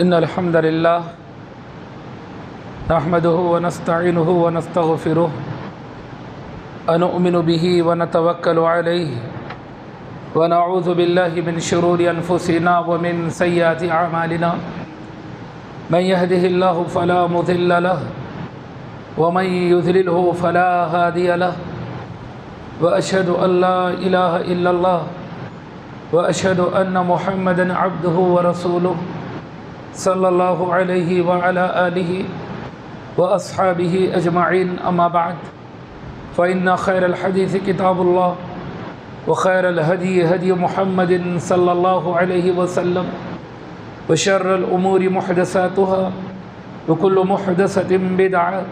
إن الحمد لله نحمده ونستعينه ونستغفره ونؤمن به ونتوكل عليه ونعوذ بالله من شرور أنفسنا ومن سيئات أعمالنا من يهده الله فلا مضل له ومن يضلله فلا هادي له وأشهد أن لا إله إلا الله وأشهد أن محمدًا عبده ورسوله صلى الله عليه وعلى آله وأصحابه أجمعين أما بعد فإن خير الحديث كتاب الله وخير الهدي هدي محمد صلى الله عليه وسلم وشر الأمور محدثاتها وكل محدثة بدعة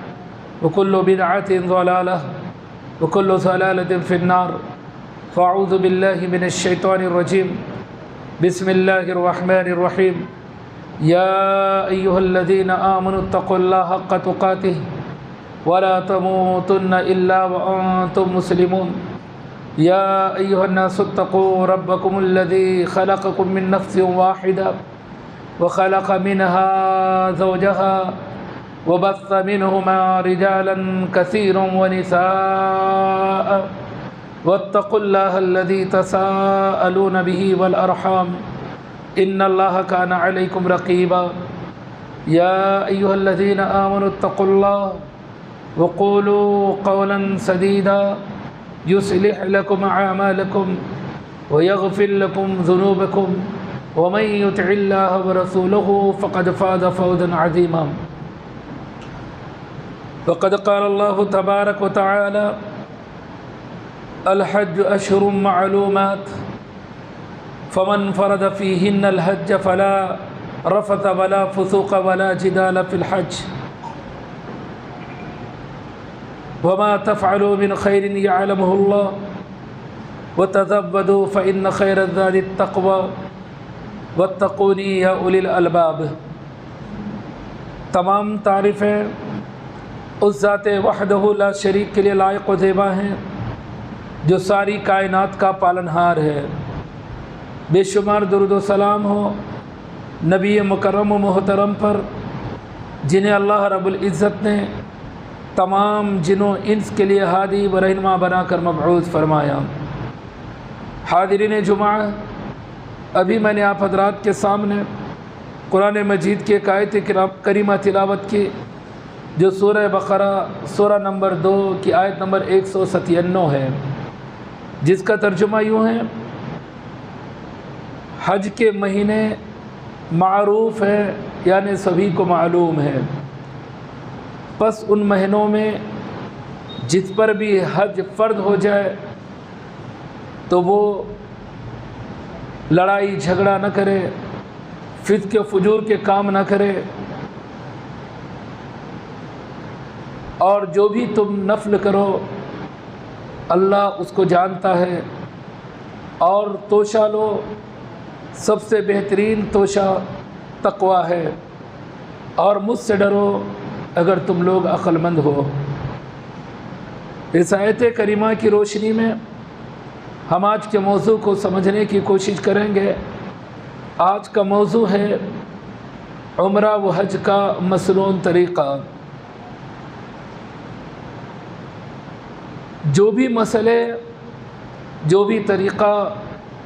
وكل بدعة ضلالة وكل ضلالة في النار فأعوذ بالله من الشيطان الرجيم بسم الله الرحمن الرحيم يا أيها الذين آمنوا اتقوا الله حق تقاته ولا تموتن إلا وأنتم مسلمون يا أيها الناس اتقوا ربكم الذي خلقكم من نفس واحدة وخلق منها زوجها وبث منهما رجالا كثيرا ونساء واتقوا الله الذي تساءلون به والأرحام إن الله كان عليكم رقيبا يا أيها الذين آمنوا اتقوا الله وقولوا قولا سديدا يصلح لكم أعمالكم ويغفر لكم ذنوبكم ومن يطع الله ورسوله فقد فاز فوزا عظيما وقد قال الله تبارك وتعالى الحج أشهر معلومات فمن فرد فيهن الحج فلا رفث ولا فسوق ولا جدال في الحج وما تفعلوا من خير يعلمه الله وتزودوا فإن خير الزاد التقوى واتقوني يا أولي الألباب۔ تمام تعریفیں اس ذات وحدہ لا شریک کے لیے لائق و زیبا ہیں جو ساری کائنات کا پالنہار ہے۔ بے شمار درود و سلام ہو نبی مکرم و محترم پر جنہیں اللہ رب العزت نے تمام جن و انس کے لیے ہادی و رہنما بنا کر مبعوث فرمایا۔ حاضرین جمعہ، ابھی میں نے آپ حضرات کے سامنے قرآن مجید کی ایک آیت کریمہ تلاوت کی جو سورہ بقرہ سورہ نمبر 2 کی آیت نمبر 197 ہے، جس کا ترجمہ یوں ہے: حج کے مہینے معروف ہیں یعنی سبھی کو معلوم ہے، پس ان مہینوں میں جس پر بھی حج فرض ہو جائے تو وہ لڑائی جھگڑا نہ کرے، فسق و فجور کے کام نہ کرے، اور جو بھی تم نفل کرو اللہ اس کو جانتا ہے، اور توشہ لو، سب سے بہترین توشہ تقوی ہے، اور مجھ سے ڈرو اگر تم لوگ عقل مند ہو۔ اس آیت کریمہ کی روشنی میں ہم آج کے موضوع کو سمجھنے کی کوشش کریں گے۔ آج کا موضوع ہے عمرہ و حج کا مسنون طریقہ۔ جو بھی مسئلے، جو بھی طریقہ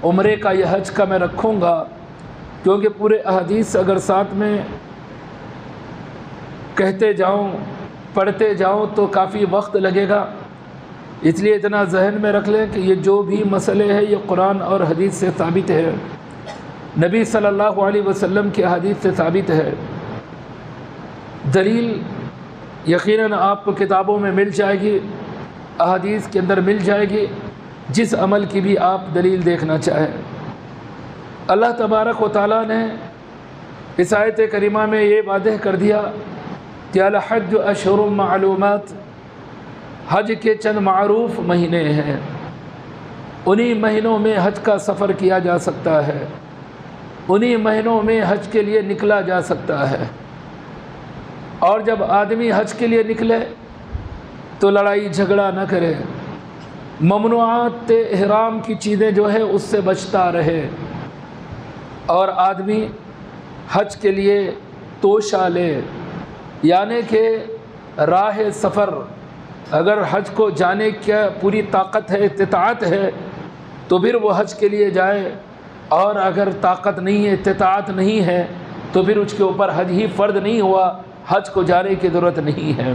عمرے کا یا حج کا میں رکھوں گا، کیونکہ پورے احادیث اگر ساتھ میں کہتے جاؤں پڑھتے جاؤں تو کافی وقت لگے گا، اس لیے اتنا ذہن میں رکھ لیں کہ یہ جو بھی مسئلے ہیں یہ قرآن اور حدیث سے ثابت ہے، نبی صلی اللہ علیہ وسلم کی حدیث سے ثابت ہے۔ دلیل یقیناً آپ کو کتابوں میں مل جائے گی، احادیث کے اندر مل جائے گی، جس عمل کی بھی آپ دلیل دیکھنا چاہیں۔ اللہ تبارک و تعالیٰ نے اس آیت کریمہ میں یہ واضح کر دیا کہ الحج اشہر معلومات، حج کے چند معروف مہینے ہیں، انہی مہینوں میں حج کا سفر کیا جا سکتا ہے، انہی مہینوں میں حج کے لیے نکلا جا سکتا ہے، اور جب آدمی حج کے لیے نکلے تو لڑائی جھگڑا نہ کرے، ممنوعات احرام کی چیزیں جو ہے اس سے بچتا رہے، اور آدمی حج کے لیے توشہ لے، یعنی کہ راہ سفر، اگر حج کو جانے کی پوری طاقت ہے، استطاعت ہے، تو پھر وہ حج کے لیے جائے، اور اگر طاقت نہیں ہے، استطاعت نہیں ہے، تو پھر اس کے اوپر حج ہی فرض نہیں ہوا، حج کو جانے کی ضرورت نہیں ہے۔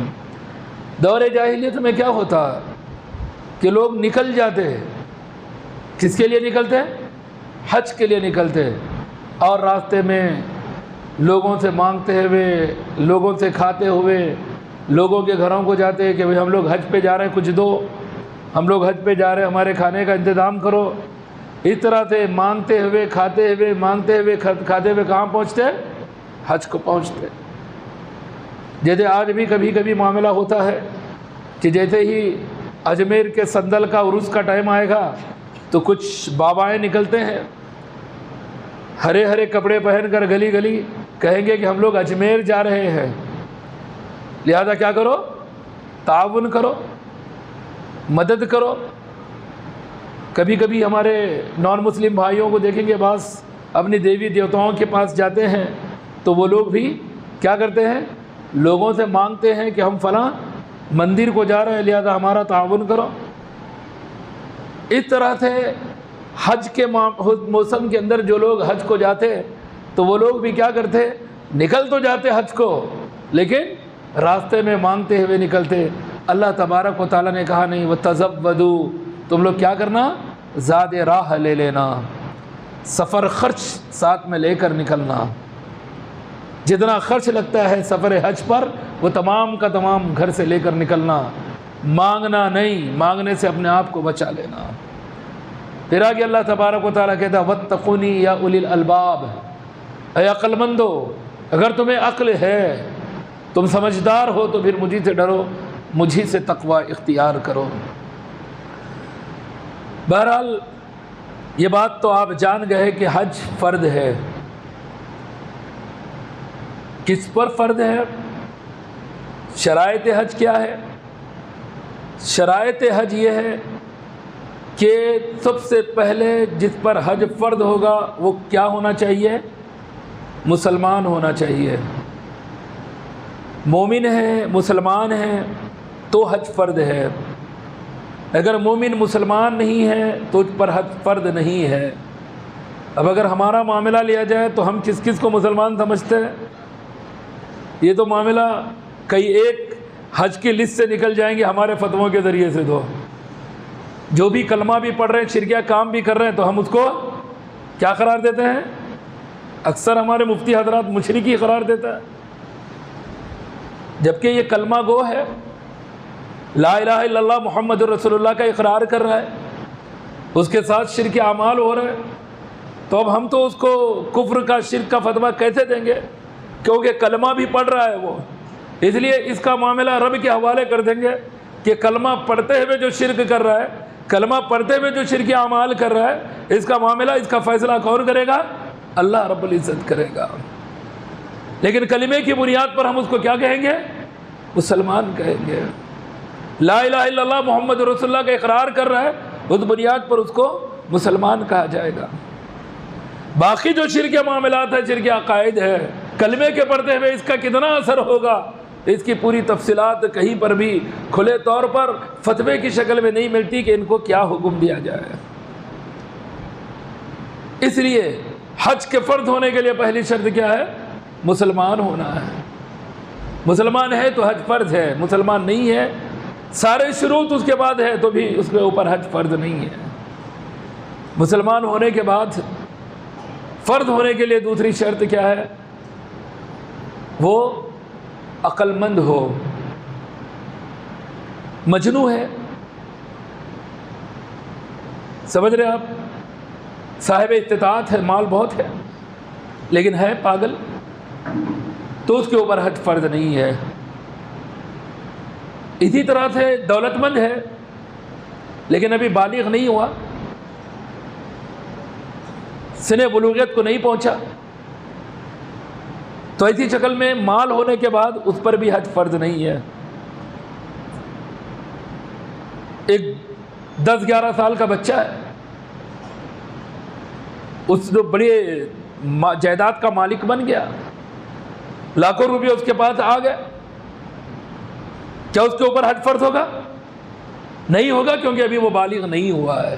دور جاہلیت میں کیا ہوتا کہ لوگ نکل جاتے، کس کے لیے نکلتے؟ حج کے لیے نکلتے، اور راستے میں لوگوں سے مانگتے ہوئے، لوگوں سے کھاتے ہوئے، لوگوں کے گھروں کو جاتے کہ بھئی ہم لوگ حج پہ جا رہے ہیں، کچھ دو، ہم لوگ حج پہ جا رہے ہیں، ہمارے کھانے کا انتظام کرو۔ اس طرح سے مانگتے ہوئے، کھاتے ہوئے، مانگتے ہوئے، کھاتے ہوئے کہاں پہنچتے؟ حج کو پہنچتے۔ جیسے آج بھی کبھی کبھی معاملہ ہوتا ہے کہ جیسے ہی اجمیر کے سندل کا عرس کا ٹائم آئے گا تو کچھ بابائیں نکلتے ہیں، ہرے ہرے کپڑے پہن کر گلی گلی، کہیں گے کہ ہم لوگ اجمیر جا رہے ہیں، لہذا کیا کرو؟ تعاون کرو، مدد کرو۔ کبھی کبھی ہمارے نان مسلم بھائیوں کو دیکھیں گے، بعض اپنی دیوی دیوتاؤں کے پاس جاتے ہیں تو وہ لوگ بھی کیا کرتے ہیں؟ لوگوں سے مانگتے ہیں کہ ہم فلاں مندر کو جا رہے ہیں، لہذا ہمارا تعاون کرو۔ اس طرح سے حج کے موسم کے اندر جو لوگ حج کو جاتے تو وہ لوگ بھی کیا کرتے؟ نکل تو جاتے حج کو، لیکن راستے میں مانگتے ہوئے نکلتے۔ اللہ تبارک و تعالیٰ نے کہا نہیں، وَتَزَوَّدُوا، تم لوگ کیا کرنا؟ زاد راہ لے لینا، سفر خرچ ساتھ میں لے کر نکلنا۔ جتنا خرچ لگتا ہے سفر حج پر، وہ تمام کا تمام گھر سے لے کر نکلنا، مانگنا نہیں، مانگنے سے اپنے آپ کو بچا لینا۔ پھر آگے اللہ تبارک و تعالیٰ کہتا ہے وَاتَّقُونِي يَا أُولِي الْأَلْبَابِ، اے عقل مندو، اگر تمہیں عقل ہے، تم سمجھدار ہو، تو پھر مجھے سے ڈرو، مجھے سے تقوی اختیار کرو۔ بہرحال یہ بات تو آپ جان گئے کہ حج فرض ہے۔ کس پر فرض ہے؟ شرائط حج کیا ہے؟ شرائط حج یہ ہے کہ سب سے پہلے جس پر حج فرض ہوگا وہ کیا ہونا چاہیے؟ مسلمان ہونا چاہیے۔ مومن ہے، مسلمان ہے تو حج فرض ہے۔ اگر مومن مسلمان نہیں ہے تو اس پر حج فرض نہیں ہے۔ اب اگر ہمارا معاملہ لیا جائے تو ہم کس کس کو مسلمان سمجھتے ہیں؟ یہ تو معاملہ کئی ایک حج کی لسٹ سے نکل جائیں گے ہمارے فتووں کے ذریعے سے۔ تو جو بھی کلمہ بھی پڑھ رہے ہیں، شرکیہ کام بھی کر رہے ہیں، تو ہم اس کو کیا قرار دیتے ہیں؟ اکثر ہمارے مفتی حضرات مشرکی قرار دیتا ہے، جبکہ یہ کلمہ گو ہے، لا الہ الا اللہ محمد رسول اللہ کا اقرار کر رہا ہے، اس کے ساتھ شرک اعمال ہو رہے ہیں۔ تو اب ہم تو اس کو کفر کا، شرک کا فتویٰ کیسے دیں گے؟ کیونکہ کلمہ بھی پڑھ رہا ہے وہ، اس لیے اس کا معاملہ رب کے حوالے کر دیں گے کہ کلمہ پڑھتے ہوئے جو شرک کر رہا ہے، کلمہ پڑھتے ہوئے جو شرک اعمال کر رہا ہے، اس کا معاملہ، اس کا فیصلہ کون کرے گا؟ اللہ رب العزت کرے گا۔ لیکن کلمے کی بنیاد پر ہم اس کو کیا کہیں گے؟ مسلمان کہیں گے۔ لا الہ الا اللہ محمد رسول اللہ کا اقرار کر رہا ہے، اس بنیاد پر اس کو مسلمان کہا جائے گا۔ باقی جو شرک معاملات ہے، شرک عقائد ہے، کلمے کے پڑھتے ہوئے اس کا کتنا اثر ہوگا، اس کی پوری تفصیلات کہیں پر بھی کھلے طور پر فتوے کی شکل میں نہیں ملتی کہ ان کو کیا حکم دیا جائے۔ اس لیے حج کے فرض ہونے کے لیے پہلی شرط کیا ہے؟ مسلمان ہونا ہے۔ مسلمان ہے تو حج فرض ہے، مسلمان نہیں ہے، سارے شروط اس کے بعد ہے تو بھی اس کے اوپر حج فرض نہیں ہے۔ مسلمان ہونے کے بعد فرض ہونے کے لیے دوسری شرط کیا ہے؟ وہ عقل مند ہو، مجنون ہے، سمجھ رہے آپ؟ صاحب استطاعت ہے، مال بہت ہے، لیکن ہے پاگل، تو اس کے اوپر حج فرض نہیں ہے۔ اسی طرح سے دولت مند ہے لیکن ابھی بالغ نہیں ہوا، سن بلوغیت کو نہیں پہنچا، تو ایسی شکل میں مال ہونے کے بعد اس پر بھی حج فرض نہیں ہے۔ ایک 10-11 سال کا بچہ ہے، اس جو بڑے جائیداد کا مالک بن گیا، لاکھوں روپے اس کے پاس آ گئے، کیا اس کے اوپر حج فرض ہوگا؟ نہیں ہوگا، کیونکہ ابھی وہ بالغ نہیں ہوا ہے۔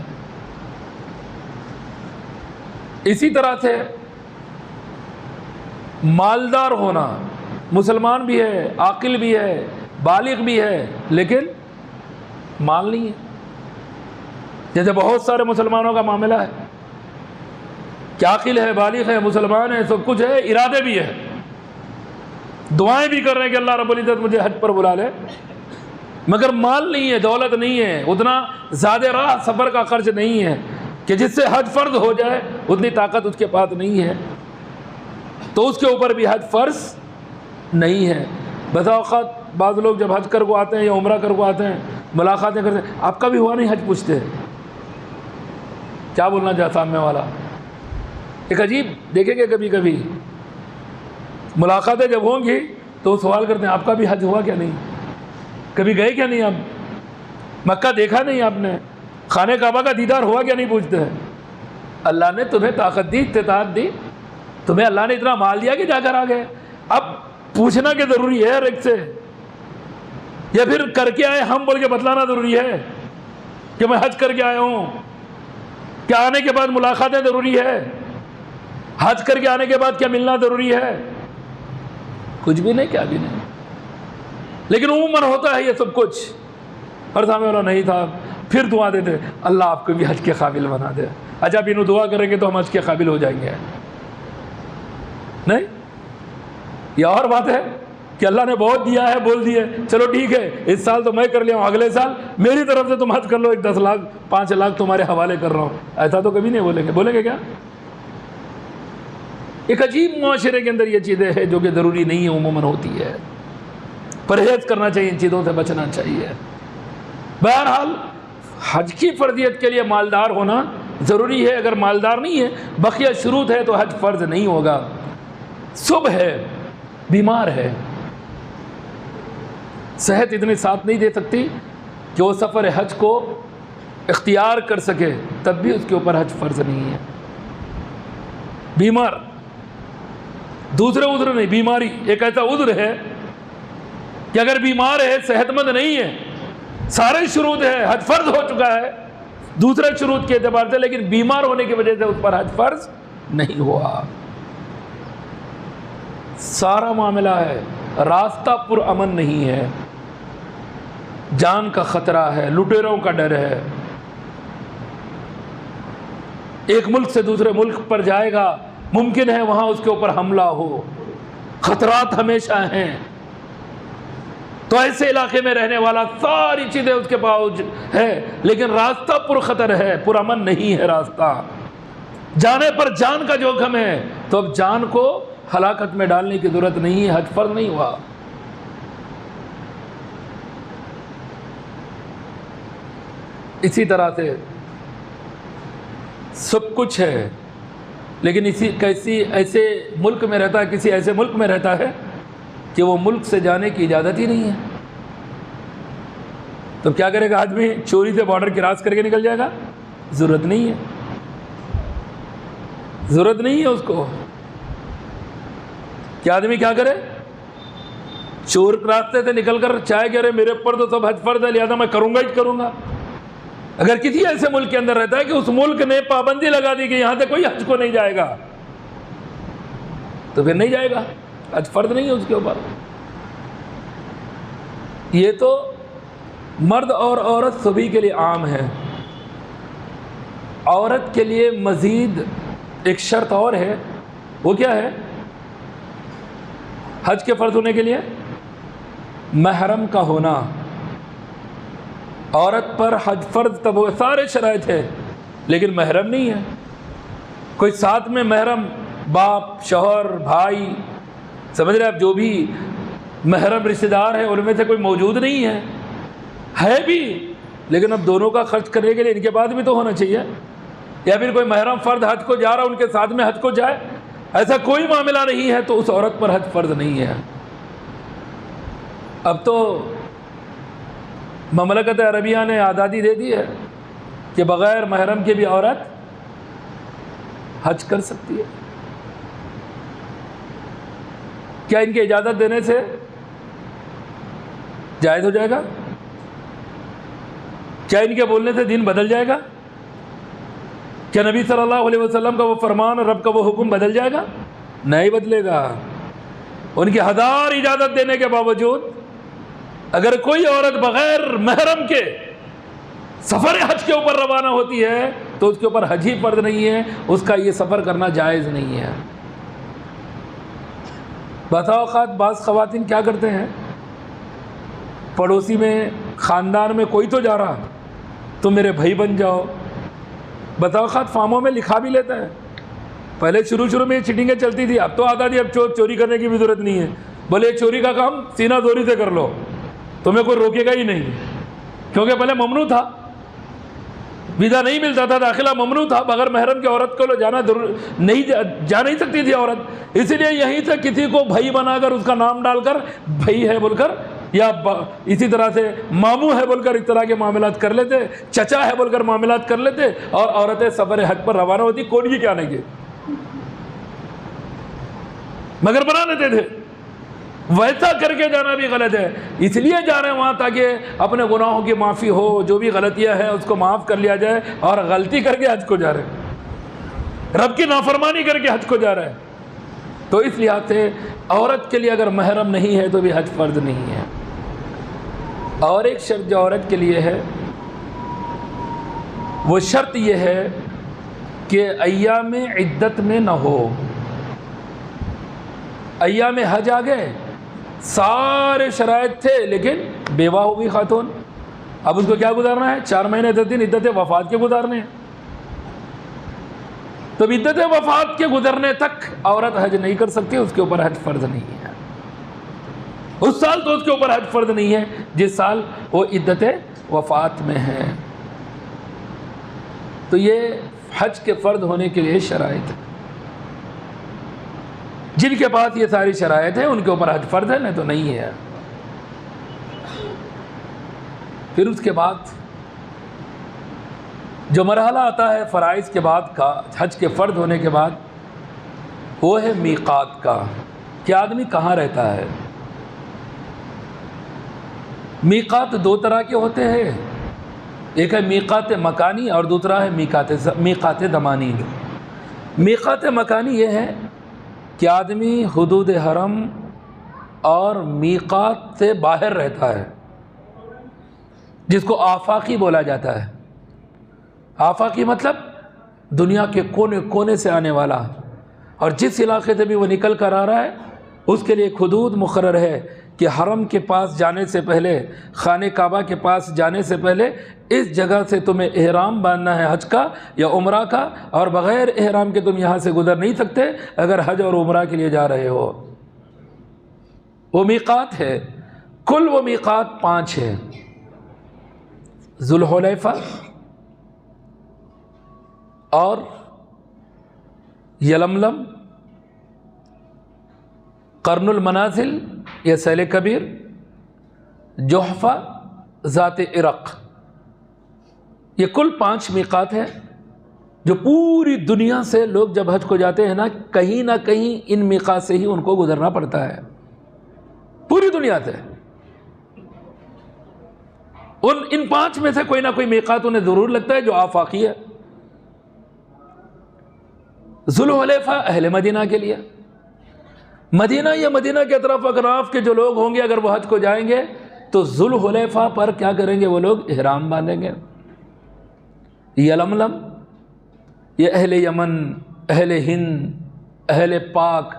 اسی طرح سے مالدار ہونا، مسلمان بھی ہے، عاقل بھی ہے، بالغ بھی ہے، لیکن مال نہیں ہے۔ جیسے بہت سارے مسلمانوں کا معاملہ ہے کہ عاقل ہے، بالغ ہے، مسلمان ہے، سب کچھ ہے، ارادے بھی ہے، دعائیں بھی کر رہے ہیں کہ اللہ رب العزت مجھے حج پر بلا لے، مگر مال نہیں ہے، دولت نہیں ہے، اتنا زیادہ راہ سفر کا خرچ نہیں ہے کہ جس سے حج فرض ہو جائے، اتنی طاقت اس کے پاس نہیں ہے، تو اس کے اوپر بھی حج فرض نہیں ہے۔ بسا اوقات بعض لوگ جب حج کر کو آتے ہیں یا عمرہ کر کو آتے ہیں، ملاقاتیں کرتے ہیں، آپ کا بھی ہوا نہیں حج؟ پوچھتے ہیں، کیا بولنا چاہتا سامنے والا؟ ایک عجیب دیکھیں گے، کبھی کبھی ملاقاتیں جب ہوں گی تو وہ سوال کرتے ہیں آپ کا بھی حج ہوا کیا نہیں؟ کبھی گئے کیا نہیں آپ؟ مکہ دیکھا نہیں آپ نے؟ خانہ کعبہ کا دیدار ہوا کیا نہیں؟ پوچھتے ہیں۔ اللہ نے تمہیں طاقت دی، استطاعت دی، تمہیں اللہ نے اتنا مال دیا کہ جا کر آ گئے۔ اب پوچھنا کہ ضروری ہے ہر ایک سے، یا پھر کر کے آئے ہم بول کے بتلانا ضروری ہے کہ میں حج کر کے آیا ہوں؟ کیا آنے کے بعد ملاقاتیں ضروری ہے؟ حج کر کے آنے کے بعد کیا ملنا ضروری ہے؟ کچھ بھی نہیں، کیا بھی نہیں، لیکن عموماً ہوتا ہے یہ سب کچھ۔ اور سامنے والا نہیں تھا، پھر دعا دیتے اللہ آپ کو بھی حج کے قابل بنا دے۔ اچھا اب انہوں دعا کریں گے تو ہم حج کے قابل ہو جائیں گے؟ نہیں، یہ اور بات ہے کہ اللہ نے بہت دیا ہے، بول دیے چلو ٹھیک ہے اس سال تو میں کر لیا ہوں، اگلے سال میری طرف سے تم حج کر لو، ایک 10 لاکھ 5 لاکھ تمہارے حوالے کر رہا ہوں، ایسا تو کبھی نہیں بولیں گے۔ بولیں گے کیا؟ ایک عجیب معاشرے کے اندر یہ چیزیں ہیں جو کہ ضروری نہیں ہے، عموماً ہوتی ہے، پرہیز کرنا چاہیے، ان چیزوں سے بچنا چاہیے۔ بہرحال حج کی فرضیت کے لیے مالدار ہونا ضروری ہے، اگر مالدار نہیں ہے، بقیہ شروط ہے تو حج فرض نہیں ہوگا۔ صبح ہے، بیمار ہے، صحت اتنی ساتھ نہیں دے سکتی کہ وہ سفر حج کو اختیار کر سکے، تب بھی اس کے اوپر حج فرض نہیں ہے۔ بیمار، دوسرے عذر نہیں، بیماری ایک ایسا عذر ہے کہ اگر بیمار ہے، صحت مند نہیں ہے، سارے شروط ہے، حج فرض ہو چکا ہے دوسرے شروط کے اعتبار سے، لیکن بیمار ہونے کی وجہ سے اس پر حج فرض نہیں ہوا۔ سارا معاملہ ہے، راستہ پرامن نہیں ہے، جان کا خطرہ ہے، لٹیروں کا ڈر ہے، ایک ملک سے دوسرے ملک پر جائے گا، ممکن ہے وہاں اس کے اوپر حملہ ہو، خطرات ہمیشہ ہیں، تو ایسے علاقے میں رہنے والا ساری چیزیں اس کے پاس ہے، لیکن راستہ پرخطر ہے، پرامن نہیں ہے راستہ، جانے پر جان کا جوخم ہے، تو اب جان کو ہلاکت میں ڈالنے کی ضرورت نہیں ہے، حج فرض نہیں ہوا۔ اسی طرح سے سب کچھ ہے، لیکن ایسے ملک میں رہتا ہے، کسی ایسے ملک میں رہتا ہے کہ وہ ملک سے جانے کی اجازت ہی نہیں ہے، تو کیا کرے گا آدمی؟ چوری سے بارڈر کراس کر کے نکل جائے گا؟ ضرورت نہیں ہے، ضرورت نہیں ہے اس کو کہ آدمی کیا کرے؟ چور راستے سے نکل کر چاہے کہ ارے میرے اوپر تو سب حج فرض ہے لہذا میں کروں گا ہی کروں گا۔ اگر کسی ایسے ملک کے اندر رہتا ہے کہ اس ملک نے پابندی لگا دی کہ یہاں سے کوئی حج کو نہیں جائے گا، تو پھر نہیں جائے گا، حج فرض نہیں ہے اس کے اوپر۔ یہ تو مرد اور عورت سبھی کے لیے عام ہے، عورت کے لیے مزید ایک شرط اور ہے، وہ کیا ہے؟ حج کے فرض ہونے کے لیے محرم کا ہونا۔ عورت پر حج فرض تب وہ سارے شرائط ہے، لیکن محرم نہیں ہے، کوئی ساتھ میں محرم، باپ، شوہر، بھائی، سمجھ رہے آپ، جو بھی محرم رشتہ دار ہیں ان میں سے کوئی موجود نہیں ہے بھی، لیکن اب دونوں کا خرچ کرنے کے لیے ان کے بعد بھی تو ہونا چاہیے، یا پھر کوئی محرم فرد حج کو جا رہا ان کے ساتھ میں حج کو جائے، ایسا کوئی معاملہ نہیں ہے تو اس عورت پر حج فرض نہیں ہے۔ اب تو مملکت عربیہ نے آزادی دے دی ہے کہ بغیر محرم کے بھی عورت حج کر سکتی ہے، کیا ان کی اجازت دینے سے جائز ہو جائے گا؟ کیا ان کے بولنے سے دین بدل جائے گا؟ کیا نبی صلی اللہ علیہ وسلم کا وہ فرمان اور رب کا وہ حکم بدل جائے گا؟ نہیں بدلے گا۔ ان کی ہزار اجازت دینے کے باوجود اگر کوئی عورت بغیر محرم کے سفر حج کے اوپر روانہ ہوتی ہے تو اس کے اوپر حج ہی فرض نہیں ہے، اس کا یہ سفر کرنا جائز نہیں ہے۔ بعض اوقات بعض خواتین کیا کرتے ہیں، پڑوسی میں خاندان میں کوئی تو جا رہا، تم میرے بھائی بن جاؤ۔ بعض اوقات فارموں میں لکھا بھی لیتا ہے۔ پہلے شروع میں یہ چیٹنگیں چلتی تھی، اب تو آتا تھی اب چوری کرنے کی بھی ضرورت نہیں ہے، بولے چوری کا کام سینہ زوری سے کر لو، تمہیں کوئی روکے گا ہی نہیں، کیونکہ پہلے ممنوع تھا، ویزا نہیں ملتا تھا، داخلہ ممنوع تھا، بغیر محرم کی عورت کو جا نہیں سکتی تھی عورت۔ اسی لیے یہیں سے کسی کو بھائی بنا کر اس کا نام ڈال کر بھائی ہے بول کر، یا اسی طرح سے ماموں ہے بول کر اس طرح کے معاملات کر لیتے، چچا ہے بول کر معاملات کر لیتے، اور عورتیں سفر حج پر روانہ ہوتی، کون یہ کیا نہیں گے، مگر بنا لیتے تھے۔ ویسا کر کے جانا بھی غلط ہے، اس لیے جا رہے ہیں وہاں تاکہ اپنے گناہوں کی معافی ہو، جو بھی غلطیاں ہیں اس کو معاف کر لیا جائے، اور غلطی کر کے حج کو جا رہے ہیں، رب کی نافرمانی کر کے حج کو جا رہے ہیں، تو اس لحاظ سے عورت کے لیے اگر محرم نہیں ہے تو بھی حج فرض نہیں ہے۔ اور ایک شرط جو عورت کے لیے ہے وہ شرط یہ ہے کہ ایام عدت میں نہ ہو۔ ایام حج آ گئے، سارے شرائط تھے، لیکن بیوہ ہو گئی خاتون، اب اس کو کیا گزارنا ہے؟ 4 مہینے 10 دن عدت وفات کے گزارنے ہیں۔ تو عدت وفات کے گزرنے تک عورت حج نہیں کر سکتی، اس کے اوپر حج فرض نہیں ہے۔ اس سال تو اس کے اوپر حج فرض نہیں ہے جس سال وہ عدت وفات میں ہے۔ تو یہ حج کے فرض ہونے کے لیے شرائط ہے، جن کے پاس یہ ساری شرائط ہیں ان کے اوپر حج فرض ہے، نہیں تو نہیں ہے۔ پھر اس کے بعد جو مرحلہ آتا ہے فرائض کے بعد کا، حج کے فرض ہونے کے بعد، وہ ہے میقات کا، کہ آدمی کہاں رہتا ہے۔ میقات 2 طرح کے ہوتے ہیں، ایک ہے میقات مکانی اور دوسرا ہے میقات زمانی۔ میقات مکانی یہ ہے کہ آدمی حدود حرم اور میقات سے باہر رہتا ہے، جس کو آفاقی بولا جاتا ہے۔ آفاقی مطلب دنیا کے کونے کونے سے آنے والا، اور جس علاقے سے بھی وہ نکل کر آ رہا ہے اس کے لیے ایک حدود مقرر ہے کہ حرم کے پاس جانے سے پہلے، خانہ کعبہ کے پاس جانے سے پہلے اس جگہ سے تمہیں احرام باندھنا ہے حج کا یا عمرہ کا، اور بغیر احرام کے تم یہاں سے گزر نہیں سکتے اگر حج اور عمرہ کے لیے جا رہے ہو۔ وہ میقات ہے، کل وہ میقات 5 ہے: ذوالحلیفہ اور یلملم، قرن المنازل یا سیل کبیر، جحفہ، ذات عرق۔ یہ کل 5 میقات ہیں جو پوری دنیا سے لوگ جب حج کو جاتے ہیں نہ کہیں ان میقات سے ہی ان کو گزرنا پڑتا ہے، پوری دنیا سے۔ ان 5 میں سے کوئی نہ کوئی میقات انہیں ضرور لگتا ہے جو آفاقی ہے۔ ذوالحلیفہ اہل مدینہ کے لیے، مدینہ یا مدینہ کے اطراف اکناف کے جو لوگ ہوں گے اگر وہ حج کو جائیں گے تو ذوالحلیفہ پر کیا کریں گے؟ وہ لوگ احرام باندھیں گے۔ یلملم، یہ اہل یمن، اہل ہند، اہل پاک،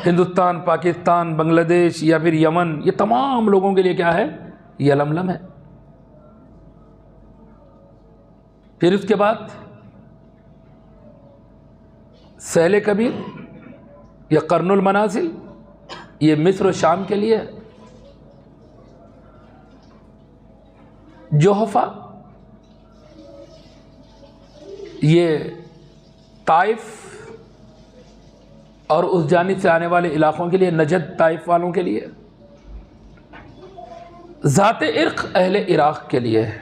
ہندوستان، پاکستان، بنگلہ دیش یا پھر یمن، یہ تمام لوگوں کے لیے کیا ہے؟ یلملم ہے۔ پھر اس کے بعد سیل کبیر یا قرن المنازل، یہ مصر و شام کے لیے ہے۔ جحفہ، یہ طائف اور اس جانب سے آنے والے علاقوں کے لیے، نجد طائف والوں کے لیے۔ ذات عرق اہل عراق کے لیے ہے۔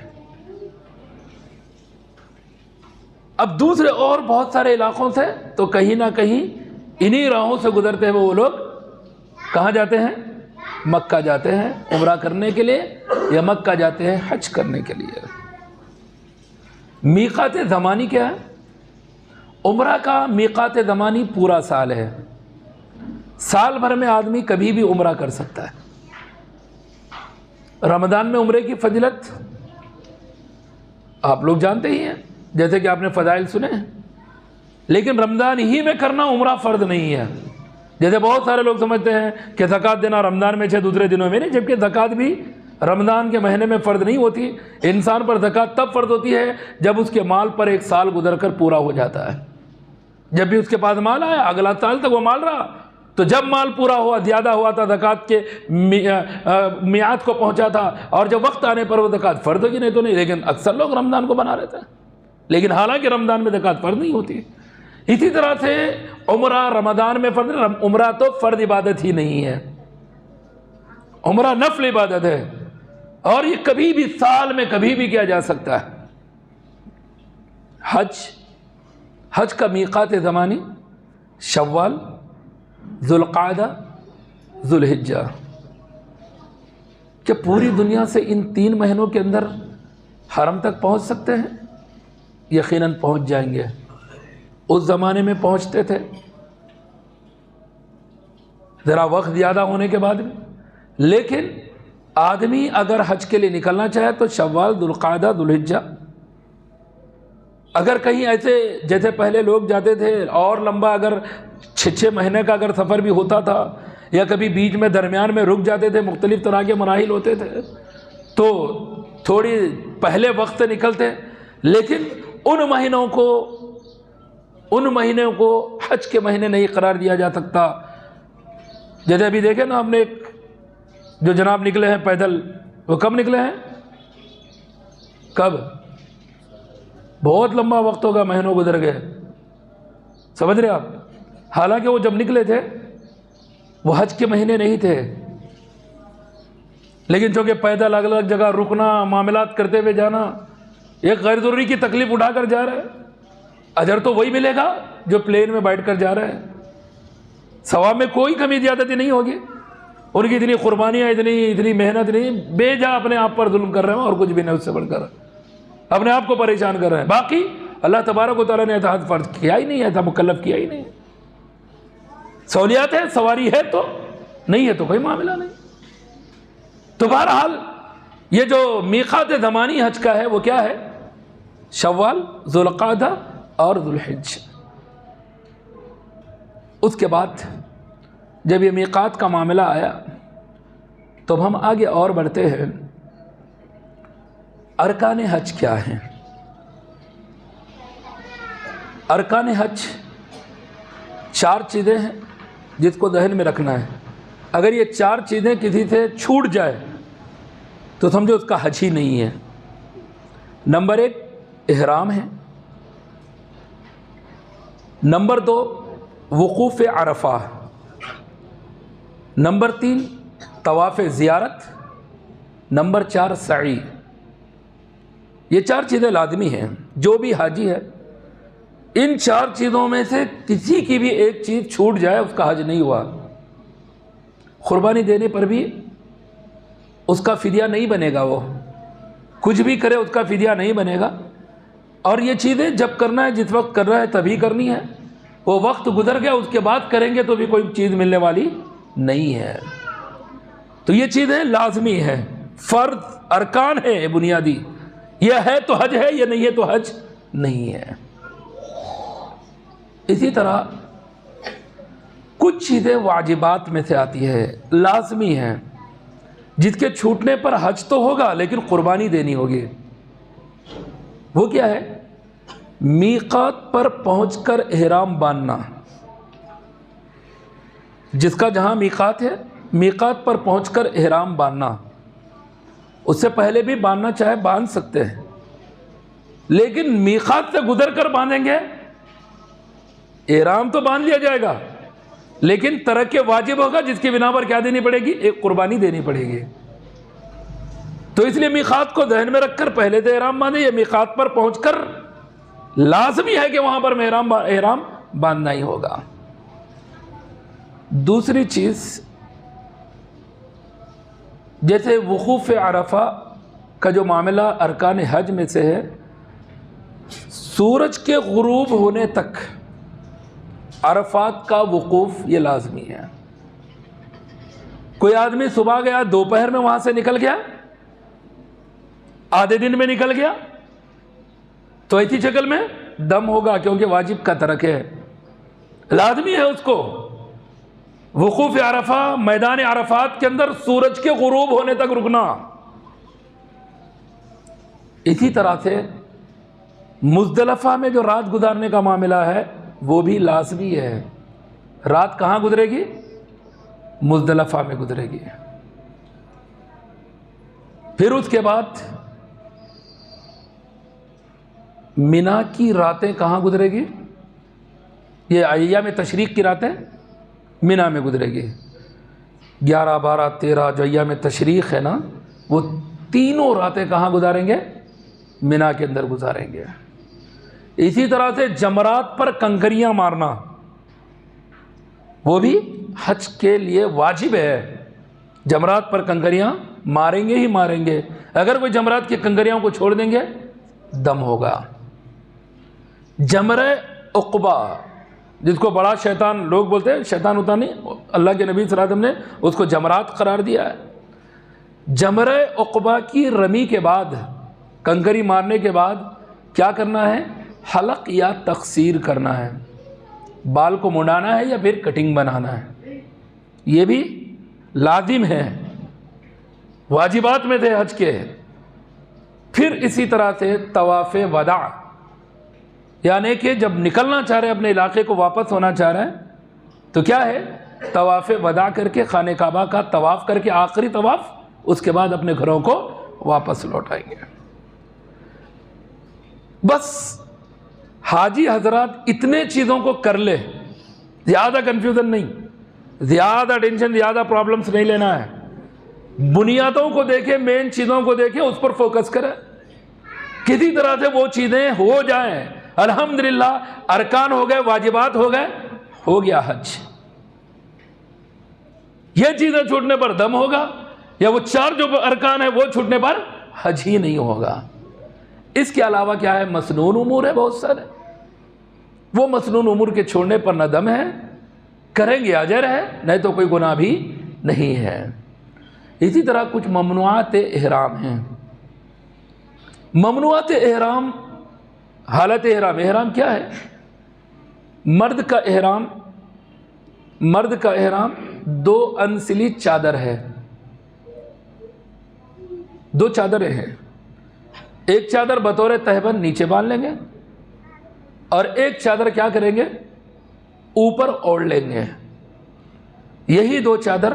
اب دوسرے اور بہت سارے علاقوں سے تو کہیں نہ کہیں انہی راہوں سے گزرتے ہوئے وہ لوگ کہاں جاتے ہیں؟ مکہ جاتے ہیں عمرہ کرنے کے لیے یا مکہ جاتے ہیں حج کرنے کے لیے۔ میقات زمانی کیا ہے؟ عمرہ کا میقات زمانی پورا سال ہے، سال بھر میں آدمی کبھی بھی عمرہ کر سکتا ہے۔ رمضان میں عمرے کی فضیلت آپ لوگ جانتے ہی ہیں، جیسے کہ آپ نے فضائل سنے ہیں، لیکن رمضان ہی میں کرنا عمرہ فرض نہیں ہے۔ جیسے بہت سارے لوگ سمجھتے ہیں کہ زکوٰۃ دینا رمضان میں دوسرے دنوں میں نہیں، جبکہ زکوٰۃ بھی رمضان کے مہینے میں فرض نہیں ہوتی۔ انسان پر زکوٰۃ تب فرض ہوتی ہے جب اس کے مال پر ایک سال گزر کر پورا ہو جاتا ہے۔ جب بھی اس کے پاس مال آیا، اگلا سال تک وہ مال رہا، تو جب مال پورا ہوا، زیادہ ہوا تھا، زکوٰۃ کے میعاد کو پہنچا تھا، اور جب وقت آنے پر وہ زکوٰۃ فرض ہوگی، نہیں تو نہیں۔ لیکن اکثر لوگ رمضان کو بنا رہتے ہیں، لیکن حالانکہ رمضان میں زکوٰۃ فرض نہیں ہوتی۔ اسی طرح سے عمرہ رمضان میں فرض نہیں، عمرہ تو فرض عبادت ہی نہیں ہے، عمرہ نفل عبادت ہے، اور یہ کبھی بھی سال میں کبھی بھی کیا جا سکتا ہے۔ حج کا میقات زمانی شوال، ذوالقعدہ، ذوالحجہ۔ کیا پوری دنیا سے ان 3 مہینوں کے اندر حرم تک پہنچ سکتے ہیں؟ یقیناً پہنچ جائیں گے، اس زمانے میں پہنچتے تھے، ذرا وقت زیادہ ہونے کے بعد بھی۔ لیکن آدمی اگر حج کے لیے نکلنا چاہے تو شوال، ذوالقعدہ، ذوالحجہ۔ اگر کہیں ایسے جیسے پہلے لوگ جاتے تھے اور لمبا، اگر 6 مہینے کا اگر سفر بھی ہوتا تھا، یا کبھی بیچ میں درمیان میں رک جاتے تھے، مختلف طرح کے مراحل ہوتے تھے، تو تھوڑی پہلے وقت سے نکلتے۔ لیکن ان مہینوں کو حج کے مہینے نہیں قرار دیا جا سکتا۔ جیسے ابھی دیکھیں نا، ہم نے جو جناب نکلے ہیں پیدل، وہ کب نکلے ہیں؟ کب؟ بہت لمبا وقت ہوگا، مہینوں گزر گئے، سمجھ رہے آپ؟ حالانکہ وہ جب نکلے تھے وہ حج کے مہینے نہیں تھے، لیکن چونکہ پیدل الگ الگ جگہ رکنا، معاملات کرتے ہوئے جانا، ایک غیر ضروری کی تکلیف اٹھا کر جا رہے ہیں، اجر تو وہی ملے گا جو پلین میں بیٹھ کر جا رہے ہیں، ثواب میں کوئی کمی زیادتی نہیں ہوگی۔ ان کی اتنی قربانیاں، اتنی محنت نہیں، بے جا اپنے آپ پر ظلم کر رہے ہیں، اور کچھ بھی نہیں، اس سے بڑھ کر اپنے آپ کو پریشان کر رہے ہیں۔ باقی اللہ تبارک و تعالیٰ نے ایسا فرض کیا ہی نہیں، ایسا مکلف کیا ہی نہیں۔ سہولیات ہے، سواری ہے تو، نہیں ہے تو کوئی معاملہ نہیں۔ تو بہرحال یہ جو میقات زمانی حج کا ہے وہ کیا ہے؟ شوال، ذوالقعدہ اور ذوالحجہ۔ اس کے بعد جب یہ میقات کا معاملہ آیا تو ہم آگے اور بڑھتے ہیں۔ ارکان حج کیا ہیں؟ ارکان حج 4 چیزیں ہیں جس کو ذہن میں رکھنا ہے۔ اگر یہ 4 چیزیں کسی سے چھوٹ جائے تو سمجھو اس کا حج ہی نہیں ہے۔ نمبر 1 احرام ہے، نمبر 2 وقوف عرفہ، نمبر 3 طواف زیارت، نمبر 4 سعی۔ یہ 4 چیزیں لازمی ہیں۔ جو بھی حاجی ہے ان 4 چیزوں میں سے کسی کی بھی ایک چیز چھوٹ جائے اس کا حج نہیں ہوا۔ قربانی دینے پر بھی اس کا فدیہ نہیں بنے گا، وہ کچھ بھی کرے اس کا فدیہ نہیں بنے گا۔ اور یہ چیزیں جب کرنا ہے، جس وقت کرنا ہے تبھی کرنی ہے۔ وہ وقت گزر گیا اس کے بعد کریں گے تو بھی کوئی چیز ملنے والی نہیں ہے۔ تو یہ چیزیں لازمی ہیں، فرض ارکان ہیں بنیادی۔ یہ ہے تو حج ہے، یہ نہیں ہے تو حج نہیں ہے۔ اسی طرح کچھ چیزیں واجبات میں سے آتی ہے، لازمی ہیں، جس کے چھوٹنے پر حج تو ہوگا لیکن قربانی دینی ہوگی۔ وہ کیا ہے؟ میقات پر پہنچ کر احرام باندھنا۔ جس کا جہاں میقات ہے، میقات پر پہنچ کر احرام باندھنا۔ اس سے پہلے بھی باندھنا چاہے باندھ سکتے ہیں، لیکن میقات سے گزر کر باندھیں گے، احرام تو باندھ لیا جائے گا لیکن ترک واجب ہوگا، جس کی بنا پر کیا دینی پڑے گی؟ ایک قربانی دینی پڑے گی۔ تو اس لیے میقات کو ذہن میں رکھ کر پہلے سے احرام باندھیں۔ یہ میقات پر پہنچ کر لازمی ہے کہ وہاں پر احرام باندھنا ہی ہوگا۔ دوسری چیز جیسے وقوف عرفہ کا جو معاملہ ارکان حج میں سے ہے، سورج کے غروب ہونے تک عرفات کا وقوف یہ لازمی ہے۔ کوئی آدمی صبح گیا، دوپہر میں وہاں سے نکل گیا، آدھے دن میں نکل گیا، تو ایسی شکل میں دم ہوگا، کیونکہ واجب کا ترک ہے۔ لازمی ہے اس کو وقوف عرفہ، میدان عرفات کے اندر سورج کے غروب ہونے تک رکنا۔ اسی طرح سے مزدلفہ میں جو رات گزارنے کا معاملہ ہے وہ بھی لازمی ہے۔ رات کہاں گزرے گی؟ مزدلفہ میں گزرے گی۔ پھر اس کے بعد مینا کی راتیں کہاں گزرے گی؟ یہ ایام تشریق کی راتیں مینا میں گزرے گی۔ 11، 12، 13 جو ایام تشریق ہے نا، وہ تینوں راتیں کہاں گزاریں گے؟ مینا کے اندر گزاریں گے۔ اسی طرح سے جمرات پر کنکریاں مارنا وہ بھی حج کے لیے واجب ہے۔ جمرات پر کنکریاں ماریں گے ہی ماریں گے، اگر کوئی جمرات کی کنکریاں کو چھوڑ دیں گے دم ہوگا۔ جمرہ عقبہ جس کو بڑا شیطان لوگ بولتے ہیں، شیطان ہوتا نہیں، اللہ کے نبی صلی اللہ علیہ وسلم نے اس کو جمرات قرار دیا ہے۔ جمرہ عقبہ کی رمی کے بعد، کنکری مارنے کے بعد کیا کرنا ہے؟ حلق یا تقصیر کرنا ہے، بال کو منڈانا ہے یا پھر کٹنگ بنانا ہے۔ یہ بھی لازم ہے، واجبات میں تھے حج کے۔ پھر اسی طرح سے طواف وداع، یعنی کہ جب نکلنا چاہ رہے ہیں، اپنے علاقے کو واپس ہونا چاہ رہے ہیں، تو کیا ہے؟ طواف وداع کر کے خانہ کعبہ کا طواف کر کے، آخری طواف، اس کے بعد اپنے گھروں کو واپس لوٹائیں گے۔ بس حاجی حضرات اتنے چیزوں کو کر لے، زیادہ کنفیوژن نہیں، زیادہ ٹینشن، زیادہ پرابلمز نہیں لینا ہے۔ بنیادوں کو دیکھیں، مین چیزوں کو دیکھیں، اس پر فوکس کریں، کسی طرح سے وہ چیزیں ہو جائیں۔ الحمدللہ ارکان ہو گئے، واجبات ہو گئے، ہو گیا حج۔ یہ چیزیں چھوٹنے پر دم ہوگا، یا وہ 4 جو ارکان ہیں وہ چھوٹنے پر حج ہی نہیں ہوگا۔ اس کے علاوہ کیا ہے؟ مسنون امور ہے بہت سارے، وہ مسنون امور کے چھوڑنے پر نہ دم ہے، کریں گے اجر ہے، نہیں تو کوئی گناہ بھی نہیں ہے۔ اسی طرح کچھ ممنوعات احرام ہیں۔ ممنوعات احرام، حالت احرام، احرام کیا ہے؟ مرد کا احرام 2 انسلی چادر ہے، 2 چادریں ہیں۔ ایک چادر بطور تہبند نیچے باندھ لیں گے، اور ایک چادر کیا کریں گے؟ اوپر اوڑھ لیں گے۔ یہی 2 چادر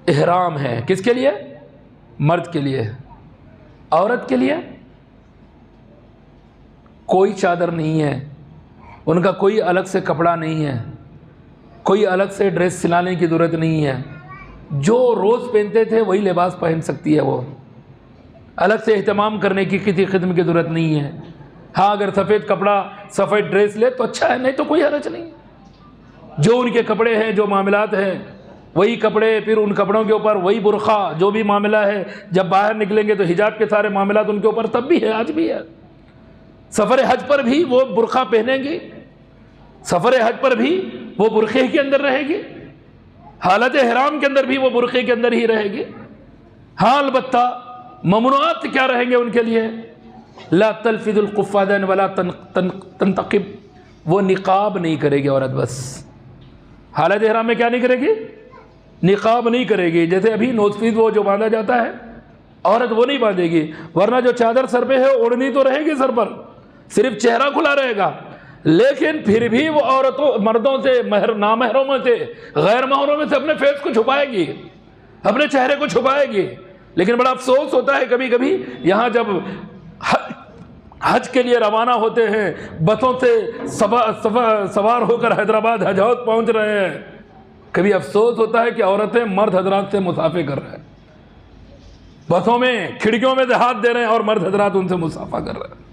احرام ہے۔ کس کے لیے؟ مرد کے لیے۔ عورت کے لیے کوئی چادر نہیں ہے، ان کا کوئی الگ سے کپڑا نہیں ہے، کوئی الگ سے ڈریس سلانے کی ضرورت نہیں ہے، جو روز پہنتے تھے وہی لباس پہن سکتی ہے، وہ الگ سے اہتمام کرنے کی کسی قسم کی ضرورت نہیں ہے۔ ہاں اگر سفید کپڑا، سفید ڈریس لے تو اچھا ہے، نہیں تو کوئی حرج نہیں۔ جو ان کے کپڑے ہیں، جو معاملات ہیں وہی کپڑے، پھر ان کپڑوں کے اوپر وہی برقع، جو بھی معاملہ ہے، جب باہر نکلیں گے تو حجاب کے سارے معاملات ان کے اوپر تب بھی ہے، آج بھی ہے۔ سفر حج پر بھی وہ برقع پہنیں گی، سفر حج پر بھی وہ برقعے کے اندر رہے گی، حالت احرام کے اندر بھی وہ برقعے کے اندر ہی رہے گی۔ ہاں البتہ ممنوعات کیا رہیں گے ان کے لیے؟ لا تلفظ القفازین ولا تنتقب، وہ نقاب نہیں کرے گی عورت، بس حالت احرام میں کیا نہیں کرے گی؟ نقاب نہیں کرے گی۔ جیسے ابھی نوزفید وہ جو باندھا جاتا ہے، عورت وہ نہیں باندھے گی، ورنہ جو چادر سر پہ ہے اوڑھنی تو رہے گی سر پر، صرف چہرہ کھلا رہے گا، لیکن پھر بھی وہ عورتوں، مردوں سے، نامحرموں سے، غیر محرموں سے اپنے فیس کو چھپائے گی، اپنے چہرے کو چھپائے گی۔ لیکن بڑا افسوس ہوتا ہے کبھی کبھی، یہاں جب حج کے لیے روانہ ہوتے ہیں، بسوں سے سوار ہو کر حیدرآباد حج ہاؤس پہنچ رہے ہیں، کبھی افسوس ہوتا ہے کہ عورتیں مرد حضرات سے مصافحہ کر رہے ہیں، بسوں میں کھڑکیوں میں سے ہاتھ دے رہے ہیں اور مرد حضرات ان سے مصافحہ کر رہے ہیں،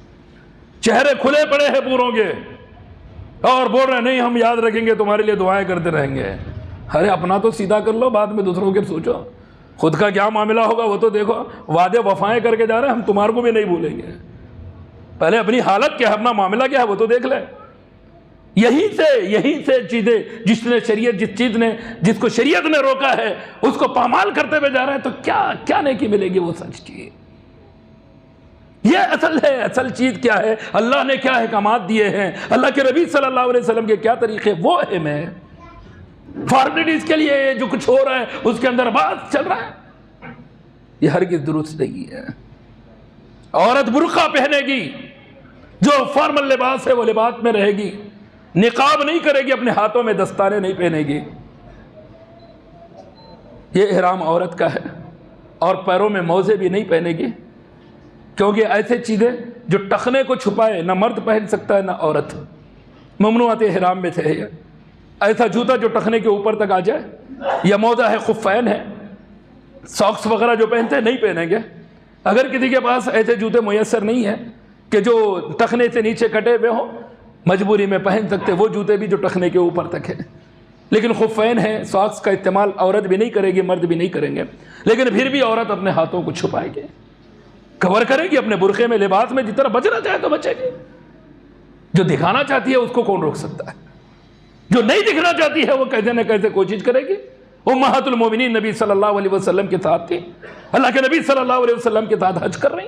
چہرے کھلے پڑے ہیں پوروں کے، اور بول رہے ہیں نہیں ہم یاد رکھیں گے، تمہارے لیے دعائیں کرتے رہیں گے۔ ارے اپنا تو سیدھا کر لو، بعد میں دوسروں کے سوچو، خود کا کیا معاملہ ہوگا وہ تو دیکھو، وعدے وفائیں کر کے جا رہے ہیں، ہم تمہارے کو بھی نہیں بھولیں گے، پہلے اپنی حالت کیا ہے، اپنا معاملہ کیا ہے وہ تو دیکھ لیں۔ یہی سے چیزیں جس کو شریعت نے روکا ہے اس کو پامال کرتے ہوئے جا رہے ہیں، تو کیا نیکی ملے گی؟ وہ سچ چیز یہ اصل ہے۔ اصل چیز کیا ہے؟ اللہ نے کیا احکامات دیے ہیں، اللہ کے نبی صلی اللہ علیہ وسلم کے کیا طریقے، وہ اہم ہے۔ فارمیلٹیز کے لیے جو کچھ ہو رہا ہے اس کے اندر بات چل رہا ہے، یہ ہرگز درست نہیں ہے۔ عورت برقع پہنے گی، جو فارمل لباس ہے وہ لباس میں رہے گی، نقاب نہیں کرے گی، اپنے ہاتھوں میں دستانے نہیں پہنے گی، یہ احرام عورت کا ہے۔ اور پیروں میں موزے بھی نہیں پہنے گی، کیونکہ ایسے چیزیں جو ٹخنے کو چھپائے نہ مرد پہن سکتا ہے نہ عورت، ممنوعات احرام میں سے ہے۔ ایسا جوتا جو ٹخنے کے اوپر تک آ جائے، یا موزہ ہے، خفین ہے، ساکس وغیرہ جو پہنتے ہیں نہیں پہنیں گے۔ اگر کسی کے پاس ایسے جوتے میسر نہیں ہیں کہ جو ٹخنے سے نیچے کٹے ہوئے ہوں، مجبوری میں پہن سکتے وہ جوتے بھی جو ٹخنے کے اوپر تک ہیں، لیکن خفین ہے، ساکس کا استعمال عورت بھی نہیں کرے گی، مرد بھی نہیں کریں گے، لیکن پھر بھی عورت اپنے ہاتھوں کو چھپائے گی، کور کرے گی اپنے برقعے میں، لباس میں، جس طرح بچنا چاہے تو بچے گی۔ جو دکھانا چاہتی ہے اس کو کون روک سکتا ہے؟ جو نہیں دکھنا چاہتی ہے وہ کیسے نہ کیسے کوشش کرے گی۔ امہات المومنین نبی صلی اللہ علیہ وسلم کے ساتھ تھی، اللہ کے نبی صلی اللہ علیہ وسلم کے ساتھ حج کر رہی۔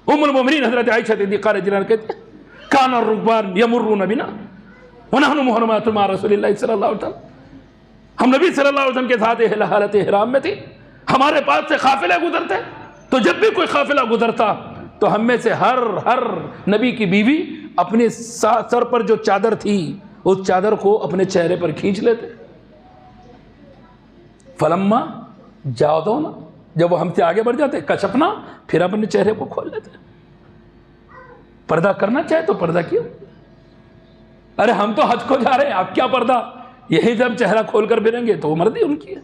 ام المومنین حضرت عائشہ صدیقہ رضی اللہ عنہا کہتی ہیں کان الرکبان یمرون بنا ونحن محرمات مع رسول اللہ صلی اللہ علیہ وسلم، ہم نبی صلی اللہ علیہ وسلم کے ساتھ حالت احرام میں تھی، ہمارے پاس سے قافلے گزرتے، تو جب بھی کوئی قافلہ گزرتا تو ہم میں سے ہر نبی کی بیوی اپنے سر پر جو چادر تھی اس چادر کو اپنے چہرے پر کھینچ لیتے، فلما جاؤنا، جب وہ ہم سے آگے بڑھ جاتے، کشفنا، پھر اپنے چہرے کو کھول لیتے۔ پردہ کرنا چاہے تو پردہ کیوں؟ ارے ہم تو حج کو جا رہے ہیں، اب کیا پردہ؟ یہی سے ہم چہرہ کھول کر پھریں گے تو وہ مرضی ان کی ہے۔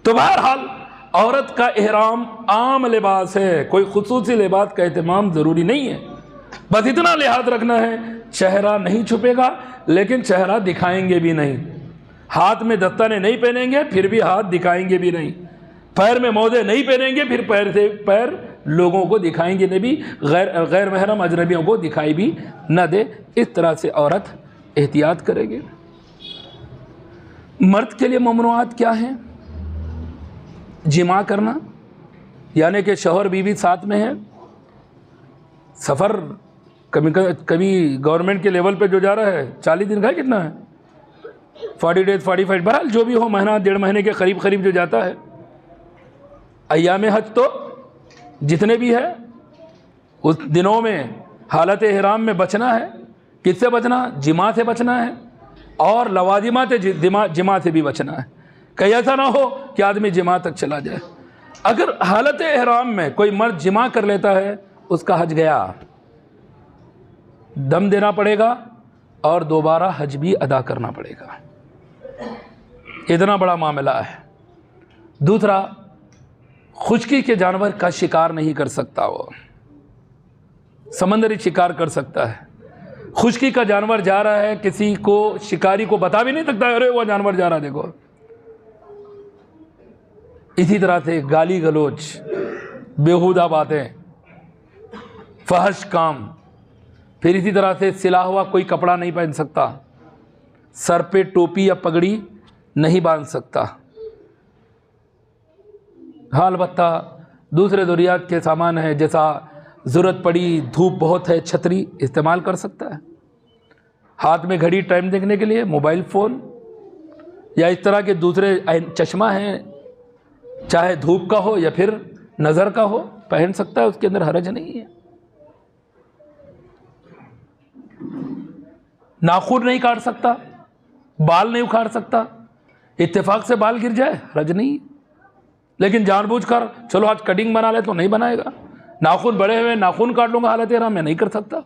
تو بہرحال عورت کا احرام عام لباس ہے، کوئی خصوصی لباس کا اہتمام ضروری نہیں ہے، بس اتنا لحاظ رکھنا ہے چہرہ نہیں چھپے گا، لیکن چہرہ دکھائیں گے بھی نہیں، ہاتھ میں دستانے نہیں پہنیں گے پھر بھی ہاتھ دکھائیں گے بھی نہیں، پیر میں موزے نہیں پہنیں گے پھر پیر لوگوں کو دکھائیں گے نہیں، غیر محرم اجنبیوں کو دکھائی بھی نہ دے۔ اس طرح سے عورت احتیاط کرے گی۔ مرد کے لیے ممنوعات کیا ہیں؟ جماع کرنا، یعنی کہ شوہر بیوی ساتھ میں ہے، سفر کبھی گورنمنٹ کے لیول پہ جو جا رہا ہے 40 دن کا کتنا ہے، 40 days 45، بہرحال جو بھی ہو، مہینہ 1.5 مہینے کے قریب جو جاتا ہے، ایام حج تو جتنے بھی ہے اس دنوں میں حالت احرام میں بچنا ہے۔ کس سے بچنا؟ جماع سے بچنا ہے، اور لوازمات جماع سے بھی بچنا ہے، کہیں ایسا نہ ہو کہ آدمی جماع تک چلا جائے۔ اگر حالت احرام میں کوئی مرد جماع کر لیتا ہے اس کا حج گیا، دم دینا پڑے گا اور دوبارہ حج بھی ادا کرنا پڑے گا، اتنا بڑا معاملہ ہے۔ دوسرا، خشکی کے جانور کا شکار نہیں کر سکتا، وہ سمندری شکار کر سکتا ہے، خشکی کا جانور جا رہا ہے، کسی کو شکاری کو بتا بھی نہیں سکتا ارے وہ جانور جا رہا دیکھو۔ اسی طرح سے گالی گلوچ، بیہودہ باتیں، فحش کام، پھر اسی طرح سے سلا ہوا کوئی کپڑا نہیں پہن سکتا، سر پہ ٹوپی یا پگڑی نہیں باندھ سکتا، ہاں البتہ دوسرے ضروریات کے سامان ہیں، جیسا ضرورت پڑی، دھوپ بہت ہے، چھتری استعمال کر سکتا ہے، ہاتھ میں گھڑی ٹائم دیکھنے کے لیے، موبائل فون یا اس طرح کے دوسرے چشمہ ہیں، چاہے دھوپ کا ہو یا پھر نظر کا ہو، پہن سکتا ہے، اس کے اندر حرج نہیں ہے۔ ناخن نہیں کاٹ سکتا، بال نہیں اکھاڑ سکتا، اتفاق سے بال گر جائے حرج نہیں، لیکن جان بوجھ کر چلو آج کٹنگ بنا لے تو نہیں بنائے گا، ناخن بڑے ہوئے ناخن کاٹ لوں گا حالت احرام میں، نہیں کر سکتا۔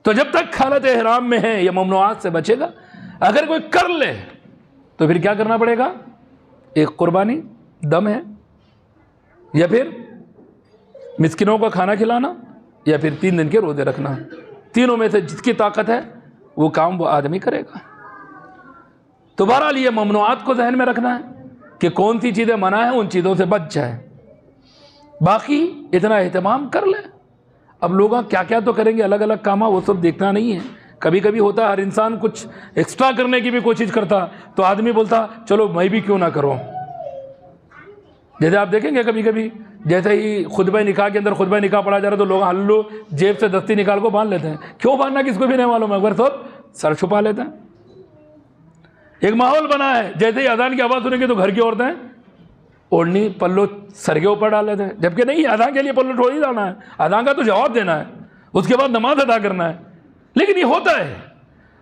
تو جب تک حالت احرام میں ہے یہ ممنوعات سے بچے گا۔ اگر کوئی کر لے تو پھر کیا کرنا پڑے گا؟ ایک قربانی دم ہے، یا پھر مسکینوں کو کھانا کھلانا، یا پھر 3 دن کے روزے رکھنا، تینوں میں سے جس کی طاقت ہے وہ کام وہ آدمی کرے گا۔ تو بہرحال یہ ممنوعات کو ذہن میں رکھنا ہے۔ کہ کون سی چیزیں منع ہیں ان چیزوں سے بچ جائیں، باقی اتنا اہتمام کر لیں۔ اب لوگ کیا کیا تو کریں گے، الگ الگ کام، وہ سب دیکھنا نہیں ہے۔ کبھی کبھی ہوتا ہے ہر انسان کچھ ایکسٹرا کرنے کی بھی کوشش کرتا تو آدمی بولتا چلو میں بھی کیوں نہ کروں۔ جیسے آپ دیکھیں گے کبھی کبھی جیسے ہی خطبہ نکاح کے اندر خطبہ نکاح پڑھا جا رہا تو لوگ ہلو جیب سے دستی نکال کو باندھ لیتے ہیں۔ کیوں باندھنا کس کو بھی نہیں معلوم ہے، اگر سب سر چھپا لیتے ہیں۔ ایک ماحول بنا ہے، جیسے ہی اذان کی آواز سنیں گے تو گھر کی عورتیں اوڑھنی پلو سر کے اوپر ڈال لیتے ہیں، جبکہ نہیں، اذان کے لیے پلو تھوڑی ڈالنا ہے، اذان کا تو جواب دینا ہے، اس کے بعد نماز ادا کرنا ہے۔ لیکن یہ ہوتا ہے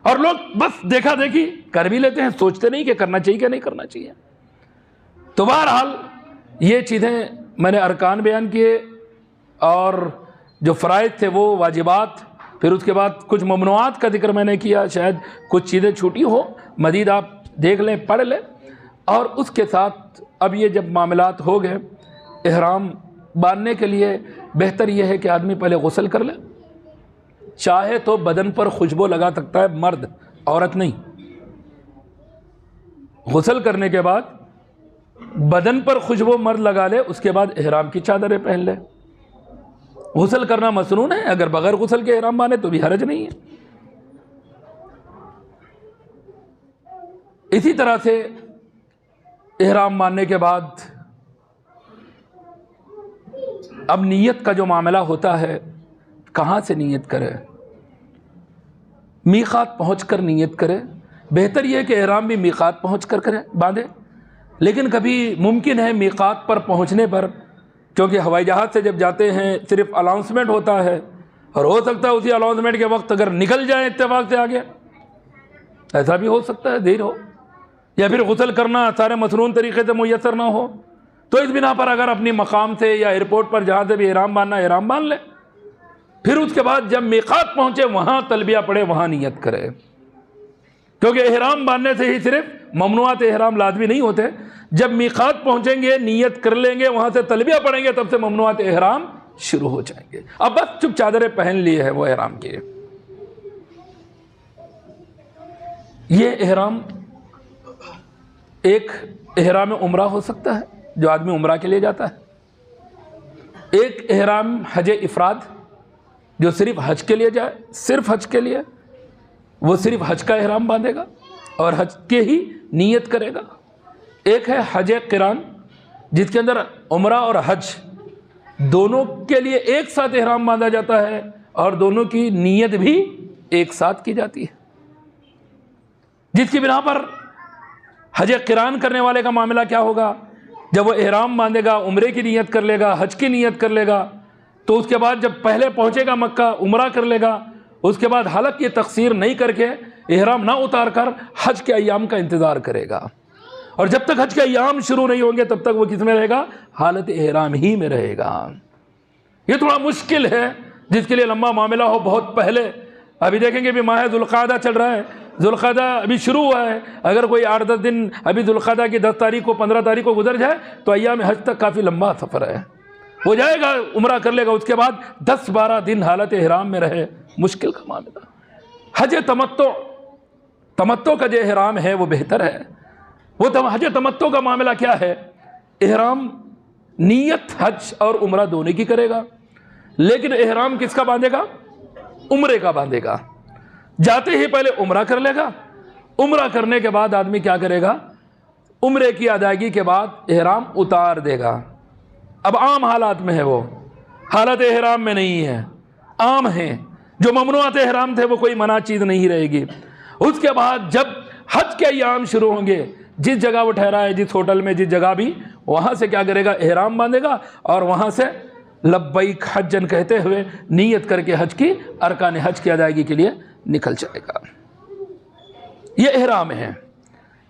اور لوگ بس دیکھا دیکھی کر بھی لیتے ہیں، سوچتے نہیں کہ کرنا چاہیے کہ نہیں کرنا چاہیے۔ تو بہرحال یہ چیزیں میں نے ارکان بیان کیے، اور جو فرائض تھے وہ واجبات، پھر اس کے بعد کچھ ممنوعات کا ذکر میں نے کیا، شاید کچھ چیزیں چھوٹی ہو، مزید آپ دیکھ لیں پڑھ لیں۔ اور اس کے ساتھ اب یہ جب معاملات ہو گئے، احرام باندھنے کے لیے بہتر یہ ہے کہ آدمی پہلے غسل کر لے، چاہے تو بدن پر خوشبو لگا سکتا ہے مرد، عورت نہیں۔ غسل کرنے کے بعد بدن پر خوشبو مرد لگا لے، اس کے بعد احرام کی چادریں پہن لے۔ غسل کرنا مسنون ہے، اگر بغیر غسل کے احرام باندھے تو بھی حرج نہیں ہے۔ اسی طرح سے احرام باندھنے کے بعد اب نیت کا جو معاملہ ہوتا ہے، کہاں سے نیت کرے؟ میقات پہنچ کر نیت کرے، بہتر یہ ہے کہ احرام بھی میقات پہنچ کر کرے، باندھے۔ لیکن کبھی ممکن ہے میقات پر پہنچنے پر، کیونکہ ہوائی جہاز سے جب جاتے ہیں صرف الاؤنسمنٹ ہوتا ہے، اور ہو سکتا ہے اسی الاؤنسمنٹ کے وقت اگر نکل جائیں اتفاق سے آگے، ایسا بھی ہو سکتا ہے، دیر ہو، یا پھر غسل کرنا سارے مسنون طریقے سے میسر نہ ہو، تو اس بنا پر اگر اپنی مقام سے یا ایئرپورٹ پر جہاں سے بھی احرام باندھنا احرام باندھ لے، پھر اس کے بعد جب میقات پہنچے وہاں تلبیہ پڑھے، وہاں نیت کرے۔ کیونکہ احرام باندھنے سے ہی صرف ممنوعات احرام لازمی نہیں ہوتے، جب میقات پہنچیں گے، نیت کر لیں گے، وہاں سے تلبیہ پڑھیں گے، تب سے ممنوعات احرام شروع ہو جائیں گے۔ اب بس چپ چادریں پہن لی ہے وہ احرام کی۔ یہ احرام ایک احرام عمرہ ہو سکتا ہے جو آدمی عمرہ کے لیے جاتا ہے، ایک احرام حج افراد جو صرف حج کے لیے جائے، صرف حج کے لیے، وہ صرف حج کا احرام باندھے گا اور حج کے ہی نیت کرے گا۔ ایک ہے حج قران جس کے اندر عمرہ اور حج دونوں کے لیے ایک ساتھ احرام باندھا جاتا ہے اور دونوں کی نیت بھی ایک ساتھ کی جاتی ہے، جس کی بنا پر حج قران کرنے والے کا معاملہ کیا ہوگا؟ جب وہ احرام باندھے گا، عمرے کی نیت کر لے گا، حج کی نیت کر لے گا، تو اس کے بعد جب پہلے پہنچے گا مکہ، عمرہ کر لے گا، اس کے بعد حلق کی تقصیر نہیں کر کے احرام نہ اتار کر حج کے ایام کا انتظار کرے گا، اور جب تک حج کے ایام شروع نہیں ہوں گے تب تک وہ کس میں رہے گا؟ حالت احرام ہی میں رہے گا۔ یہ تھوڑا مشکل ہے، جس کے لیے لمبا معاملہ ہو بہت پہلے۔ ابھی دیکھیں گے بھی ماہ ذوالقعدہ چل رہا ہے، ذوالقعدہ ابھی شروع ہوا ہے، اگر کوئی 8-10 دن ابھی ذوالقعدہ کی 10 تاریخ کو 15 تاریخ کو گزر جائے تو ایام حج تک کافی لمبا سفر ہے۔ وہ جائے گا، عمرہ کر لے گا، اس کے بعد 10-12 دن حالت احرام میں رہے، مشکل کا معاملہ۔ حج تمتع کا جو احرام ہے وہ بہتر ہے۔ وہ حج تمتع کا معاملہ کیا ہے؟ احرام نیت حج اور عمرہ دونوں کی کرے گا، لیکن احرام کس کا باندھے گا؟ عمرے کا باندھے گا۔ جاتے ہی پہلے عمرہ کر لے گا، عمرہ کرنے کے بعد آدمی کیا کرے گا؟ عمرے کی ادائیگی کے بعد احرام اتار دے گا۔ اب عام حالات میں ہے، وہ حالت احرام میں نہیں ہے، عام ہیں، جو ممنوعات احرام تھے وہ کوئی منع چیز نہیں رہے گی۔ اس کے بعد جب حج کے ایام شروع ہوں گے، جس جگہ وہ ٹھہرا ہے، جس ہوٹل میں، جس جگہ بھی، وہاں سے کیا کرے گا؟ احرام باندھے گا اور وہاں سے لبیک حجن کہتے ہوئے نیت کر کے حج کی ارکان حج کی ادائیگی کے لیے نکل جائے گا۔ یہ احرام ہے،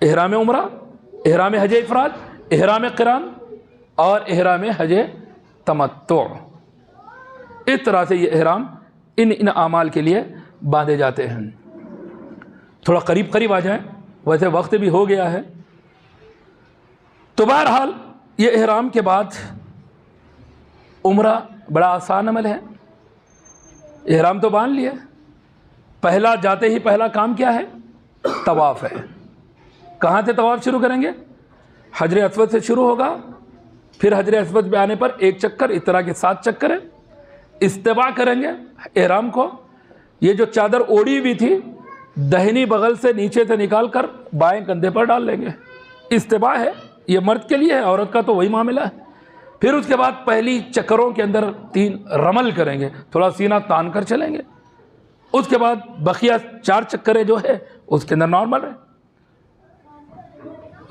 احرام عمرہ، احرام حج افراد، احرام قران اور احرام حج تمتع۔ اس طرح سے یہ احرام ان اعمال کے لیے باندھے جاتے ہیں۔ تھوڑا قریب آ جائیں، ویسے وقت بھی ہو گیا ہے۔ تو بہرحال یہ احرام کے بعد عمرہ بڑا آسان عمل ہے۔ احرام تو باندھ لیے، پہلا جاتے ہی پہلا کام کیا ہے؟ طواف ہے۔ کہاں سے طواف شروع کریں گے؟ حجر اسود سے شروع ہوگا، پھر حجر اسود پہ آنے پر ایک چکر، اس طرح کے 7 چکر ہیں۔ استوا کریں گے احرام کو، یہ جو چادر اوڑھی ہوئی تھی دہنی بغل سے نیچے سے نکال کر بائیں کندھے پر ڈال لیں گے، استوا ہے، یہ مرد کے لیے ہے، عورت کا تو وہی معاملہ ہے۔ پھر اس کے بعد پہلی چکروں کے اندر 3 رمل کریں گے، تھوڑا سینہ تان کر چلیں گے۔ اس کے بعد بقیہ 4 چکریں جو ہے اس کے اندر نارمل ہے۔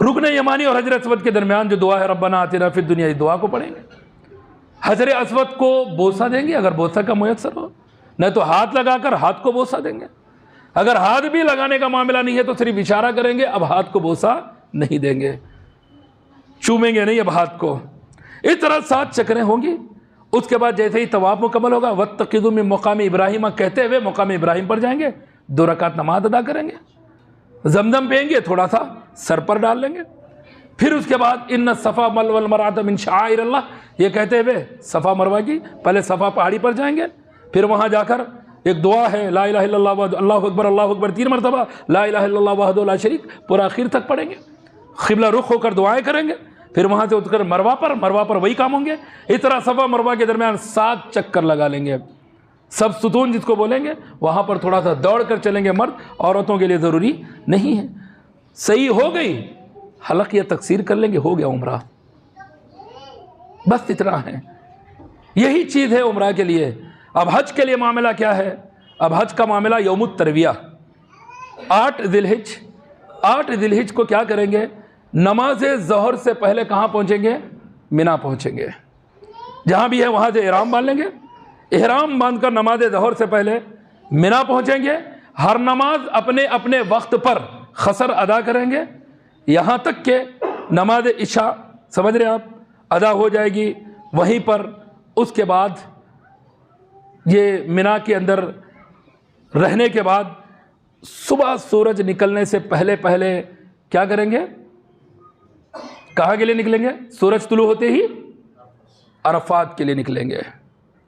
رکن یمانی اور حجر اسود کے درمیان جو دعا ہے ربنا آتنا فی الدنیا، اس دعا کو پڑھیں گے۔ حجر اسود کو بوسہ دیں گے اگر بوسہ کا میسر ہو، نہیں تو ہاتھ لگا کر ہاتھ کو بوسہ دیں گے۔ اگر ہاتھ بھی لگانے کا معاملہ نہیں ہے تو صرف اشارہ کریں گے، اب ہاتھ کو بوسہ نہیں دیں گے، چومیں گے نہیں اب ہاتھ کو۔ اس طرح 7 چکریں ہوں گی۔ اس کے بعد جیسے ہی طواف مکمل ہوگا وَاتَّخِذُوا مِن مقام ابراہیم کہتے ہوئے مقام ابراہیم پر جائیں گے، 2 رکعت نماز ادا کریں گے، زمزم پئیں گے، تھوڑا سا سر پر ڈال لیں گے۔ پھر اس کے بعد ان الصفا والمروہ من شعائر اللہ، یہ کہتے ہوئے صفا مروہ کی پہلے صفا پہاڑی پر جائیں گے، پھر وہاں جا کر ایک دعا ہے لا الہ الا اللہ اللہ اکبر 3 مرتبہ، لا الہ الا اللہ وحدہ لا شریک، پورا آخر تک پڑھیں گے، قبلہ رخ ہو کر دعائیں کریں گے۔ پھر وہاں سے اتر کر مروہ پر وہی کام ہوں گے۔ اس طرح صفا مروہ کے درمیان 7 چکر لگا لیں گے، سب ستون جس کو بولیں گے، وہاں پر تھوڑا سا دوڑ کر چلیں گے، مرد عورتوں کے لیے ضروری نہیں ہے۔ صحیح ہو گئی، حلق یا تقصیر کر لیں گے، ہو گیا عمرہ، بس اتنا ہے، یہی چیز ہے عمرہ کے لیے۔ اب حج کے لیے معاملہ کیا ہے؟ اب حج کا معاملہ یوم الترویہ 8 ذی الحج کو کیا کریں گے؟ نماز ظہر سے پہلے کہاں پہنچیں گے؟ منا پہنچیں گے، جہاں بھی ہے وہاں سے احرام باندھ لیں گے، احرام باندھ کر نماز ظہر سے پہلے منا پہنچیں گے۔ ہر نماز اپنے اپنے وقت پر قصر ادا کریں گے، یہاں تک کہ نماز عشاء سمجھ رہے آپ ادا ہو جائے گی وہیں پر۔ اس کے بعد یہ منا کے اندر رہنے کے بعد صبح سورج نکلنے سے پہلے کیا کریں گے؟ کہاں کے لیے نکلیں گے؟ سورج طلوع ہوتے ہی عرفات کے لیے نکلیں گے،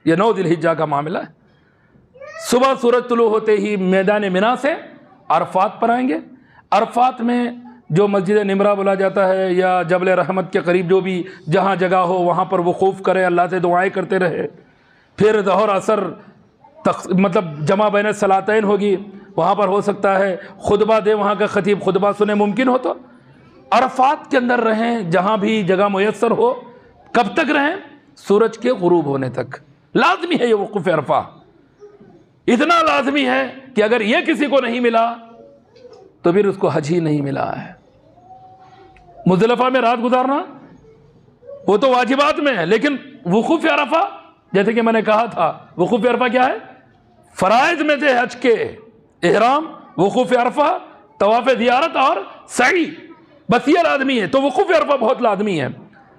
یہ 9 ذی الحجہ کا معاملہ ہے۔ صبح سورج طلوع ہوتے ہی میدان منا سے عرفات پر آئیں گے۔ عرفات میں جو مسجد نمرہ بولا جاتا ہے یا جبل رحمت کے قریب جو بھی جہاں جگہ ہو وہاں پر وقوف کرے، اللہ سے دعائیں کرتے رہے۔ پھر ظہر عصر مطلب جمع بین الصلاتین ہوگی، وہاں پر ہو سکتا ہے خطبہ دے، وہاں کا خطیب خطبہ سنے، ممکن ہو تو عرفات کے اندر رہیں، جہاں بھی جگہ میسر ہو۔ کب تک رہیں؟ سورج کے غروب ہونے تک۔ لازمی ہے یہ وقوف عرفہ، اتنا لازمی ہے کہ اگر یہ کسی کو نہیں ملا تو پھر اس کو حج ہی نہیں ملا ہے۔ مزدلفہ میں رات گزارنا وہ تو واجبات میں ہے، لیکن وقوف عرفہ جیسے کہ میں نے کہا تھا، وقوف عرفہ کیا ہے؟ فرائض میں سے حج کے احرام، وقوف عرفہ، طواف زیارت اور سعی، بس یہ لازمی ہے۔ تو وقوف عرفہ بہت لازمی ہے۔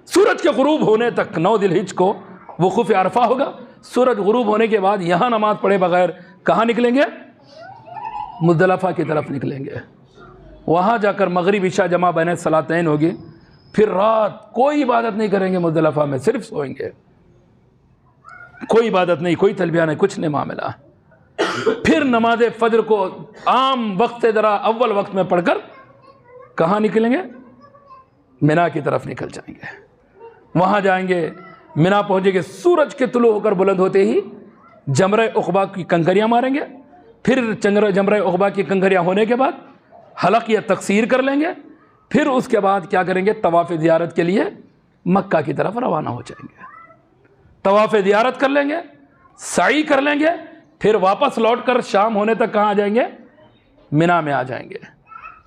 سورج کے غروب ہونے تک 9 ذی الحجہ کو وقوف عرفہ ہوگا۔ سورج غروب ہونے کے بعد یہاں نماز پڑھے بغیر کہاں نکلیں گے؟ مزدلفہ کی طرف نکلیں گے، وہاں جا کر مغرب عشاء جمع بین الصلاتین ہوگی۔ پھر رات کوئی عبادت نہیں کریں گے مزدلفہ میں، صرف سوئیں گے، کوئی عبادت نہیں، کوئی تلبیہ نہیں، کچھ نہیں معاملہ۔ پھر نماز فجر کو عام وقت سے ذرا اول وقت میں پڑھ کر کہاں نکلیں گے؟ منا کی طرف نکل جائیں گے، وہاں جائیں گے، منا پہنچیں گے، سورج کے طلوع ہو کر بلند ہوتے ہی جمرہ عقبہ کی کنکریاں ماریں گے۔ پھر جمرہ عقبہ کی کنکریاں ہونے کے بعد حلق یا تقصیر کر لیں گے۔ پھر اس کے بعد کیا کریں گے؟ طواف زیارت کے لیے مکہ کی طرف روانہ ہو جائیں گے، طواف زیارت کر لیں گے، سعی کر لیں گے، پھر واپس لوٹ کر شام ہونے تک کہاں آ جائیں گے؟ منا میں آ جائیں گے۔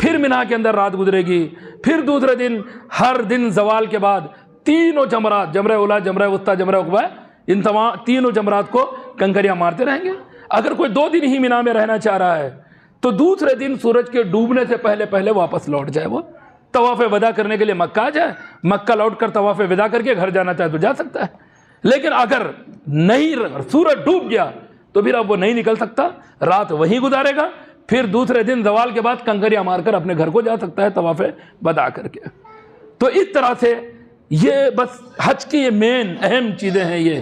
پھر منا کے اندر رات گزرے گی۔ پھر دوسرے دن ہر دن زوال کے بعد تینوں جمرات، جمرہ اولا، جمرہ وسطیٰ، جمرہ عقبہ، ان تمام تینوں جمرات کو کنکریاں مارتے رہیں گے۔ اگر کوئی 2 دن ہی منا میں رہنا چاہ رہا ہے تو دوسرے دن سورج کے ڈوبنے سے پہلے واپس لوٹ جائے، وہ طواف وداع کرنے کے لیے مکہ آ جائے، مکہ لوٹ کر طواف وداع کر کے گھر جانا چاہے تو جا سکتا ہے۔ لیکن اگر نہیں، سورج ڈوب گیا تو پھر اب وہ نہیں نکل سکتا، رات وہیں گزارے گا، پھر دوسرے دن زوال کے بعد کنکریاں مار کر اپنے گھر کو جا سکتا ہے طواف وداع کر کے۔ تو اس طرح سے یہ بس حج کی یہ مین اہم چیزیں ہیں، یہ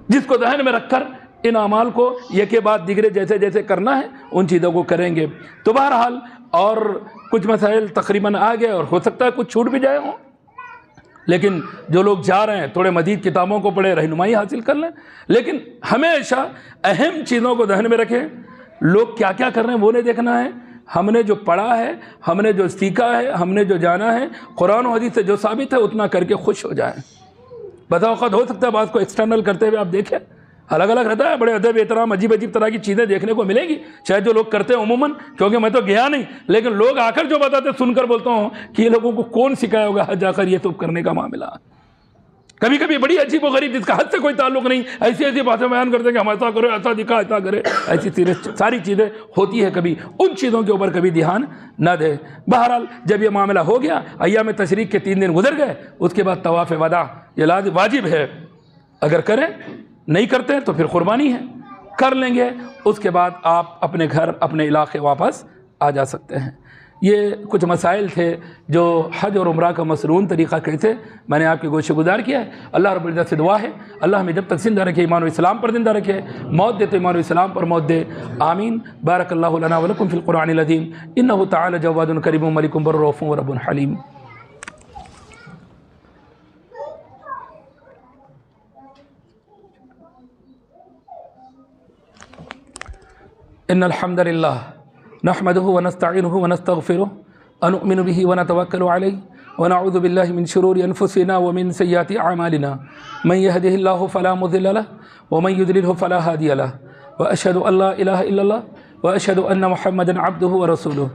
جس کو ذہن میں رکھ کر ان اعمال کو یہ کے بعد دیگرے جیسے جیسے کرنا ہے ان چیزوں کو کریں گے۔ تو بہرحال اور کچھ مسائل تقریباً آ گئے اور ہو سکتا ہے کچھ چھوٹ بھی جائے ہوں۔ لیکن جو لوگ جا رہے ہیں تھوڑے مزید کتابوں کو پڑھیں، رہنمائی حاصل کر لیں، لیکن ہمیشہ اہم چیزوں کو ذہن میں رکھیں۔ لوگ کیا کیا کر رہے ہیں وہ نہیں دیکھنا ہے، ہم نے جو پڑھا ہے، ہم نے جو سیکھا ہے، ہم نے جو جانا ہے، قرآن و حدیث سے جو ثابت ہے اتنا کر کے خوش ہو جائیں۔ بتا اوقات ہو سکتا ہے بعض کو ایکسٹرنل کرتے ہوئے آپ دیکھیں، الگ الگ رہتا ہے، بڑے ادب احترام عجیب عجیب طرح کی چیزیں دیکھنے کو ملیں گی، شاید جو لوگ کرتے ہیں عموماً، کیونکہ میں تو گیا نہیں، لیکن لوگ آ کر جو بتاتے سن کر بولتا ہوں کہ یہ لوگوں کو کون سکھایا ہوگا حج جا کر یہ تو کرنے کا معاملہ۔ کبھی کبھی بڑی عجیب و غریب جس کا حج سے کوئی تعلق نہیں، ایسی ایسی باتیں بیان کرتے ہیں کہ ہم ایسا کرے، ایسا دکھا، ایسا کرے، ایسی ساری چیزیں ہوتی ہے، کبھی ان چیزوں کے اوپر کبھی دھیان نہ دے۔ بہرحال جب یہ معاملہ ہو گیا، ایام تشریق کے 3 دن گزر گئے، اس کے بعد طواف وداع یہ لازم واجب ہے، اگر کریں، نہیں کرتے تو پھر قربانی ہے، کر لیں گے، اس کے بعد آپ اپنے گھر اپنے علاقے واپس آ جا سکتے ہیں۔ یہ کچھ مسائل تھے جو حج اور عمرہ کا مسنون طریقہ کیسے میں نے آپ کے گوشے گزار کیا ہے۔ اللہ رب العزت سے دعا ہے اللہ ہمیں جب تک زندہ رکھے ایمان و اسلام پر زندہ رکھے، موت دے تو ایمان و اسلام پر موت دے، آمین۔ بارک اللہ لنا ولکم فی القرآن العظیم انہ تعالی جواد کریم ملک بر رؤوف رب حلیم۔ ان الحمد للہ نحمده ونستعینه ونستغفره ونؤمن به ونتوکل علیہ ونعوذ باللہ من شرور انفسنا ومن سیئات اعمالنا من يهده الله فلا مضل له ومن يضلل فلا هادي له واشهد ان لا اله الا الله واشهد ان محمدا عبده ورسوله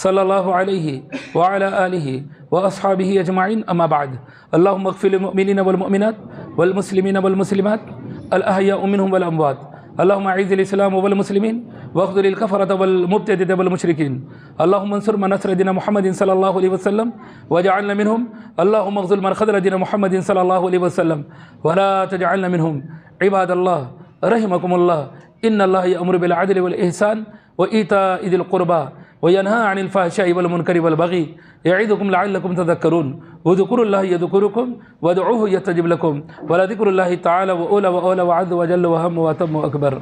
صلی اللہ علیہ وعلى آلہ واصحابہ اجمعین، اما بعد۔ اللہم اغفر للمؤمنین والمؤمنات والمسلمین والمسلمات الاحیاء منهم والاموات، اللہم اعز الاسلام والمسلمین واخذل الكفرة والمبتدعة والمشركين، اللهم انصر من نصر دين محمد صلى الله عليه وسلم واجعلنا منهم، اللهم اخذل من خذل دين محمد صلى الله عليه وسلم ولا تجعلنا منهم۔ عباد الله رحمكم الله، ان الله يأمر بالعدل والإحسان وإيتاء ذي القربى وينهى عن الفحشاء والمنكر والبغي يعظكم لعلكم تذكرون، واذكروا الله يذكركم وادعوه يستجب لكم ولذكر الله تعالى وأولى وأعز وجل وهم وأتم وأكبر۔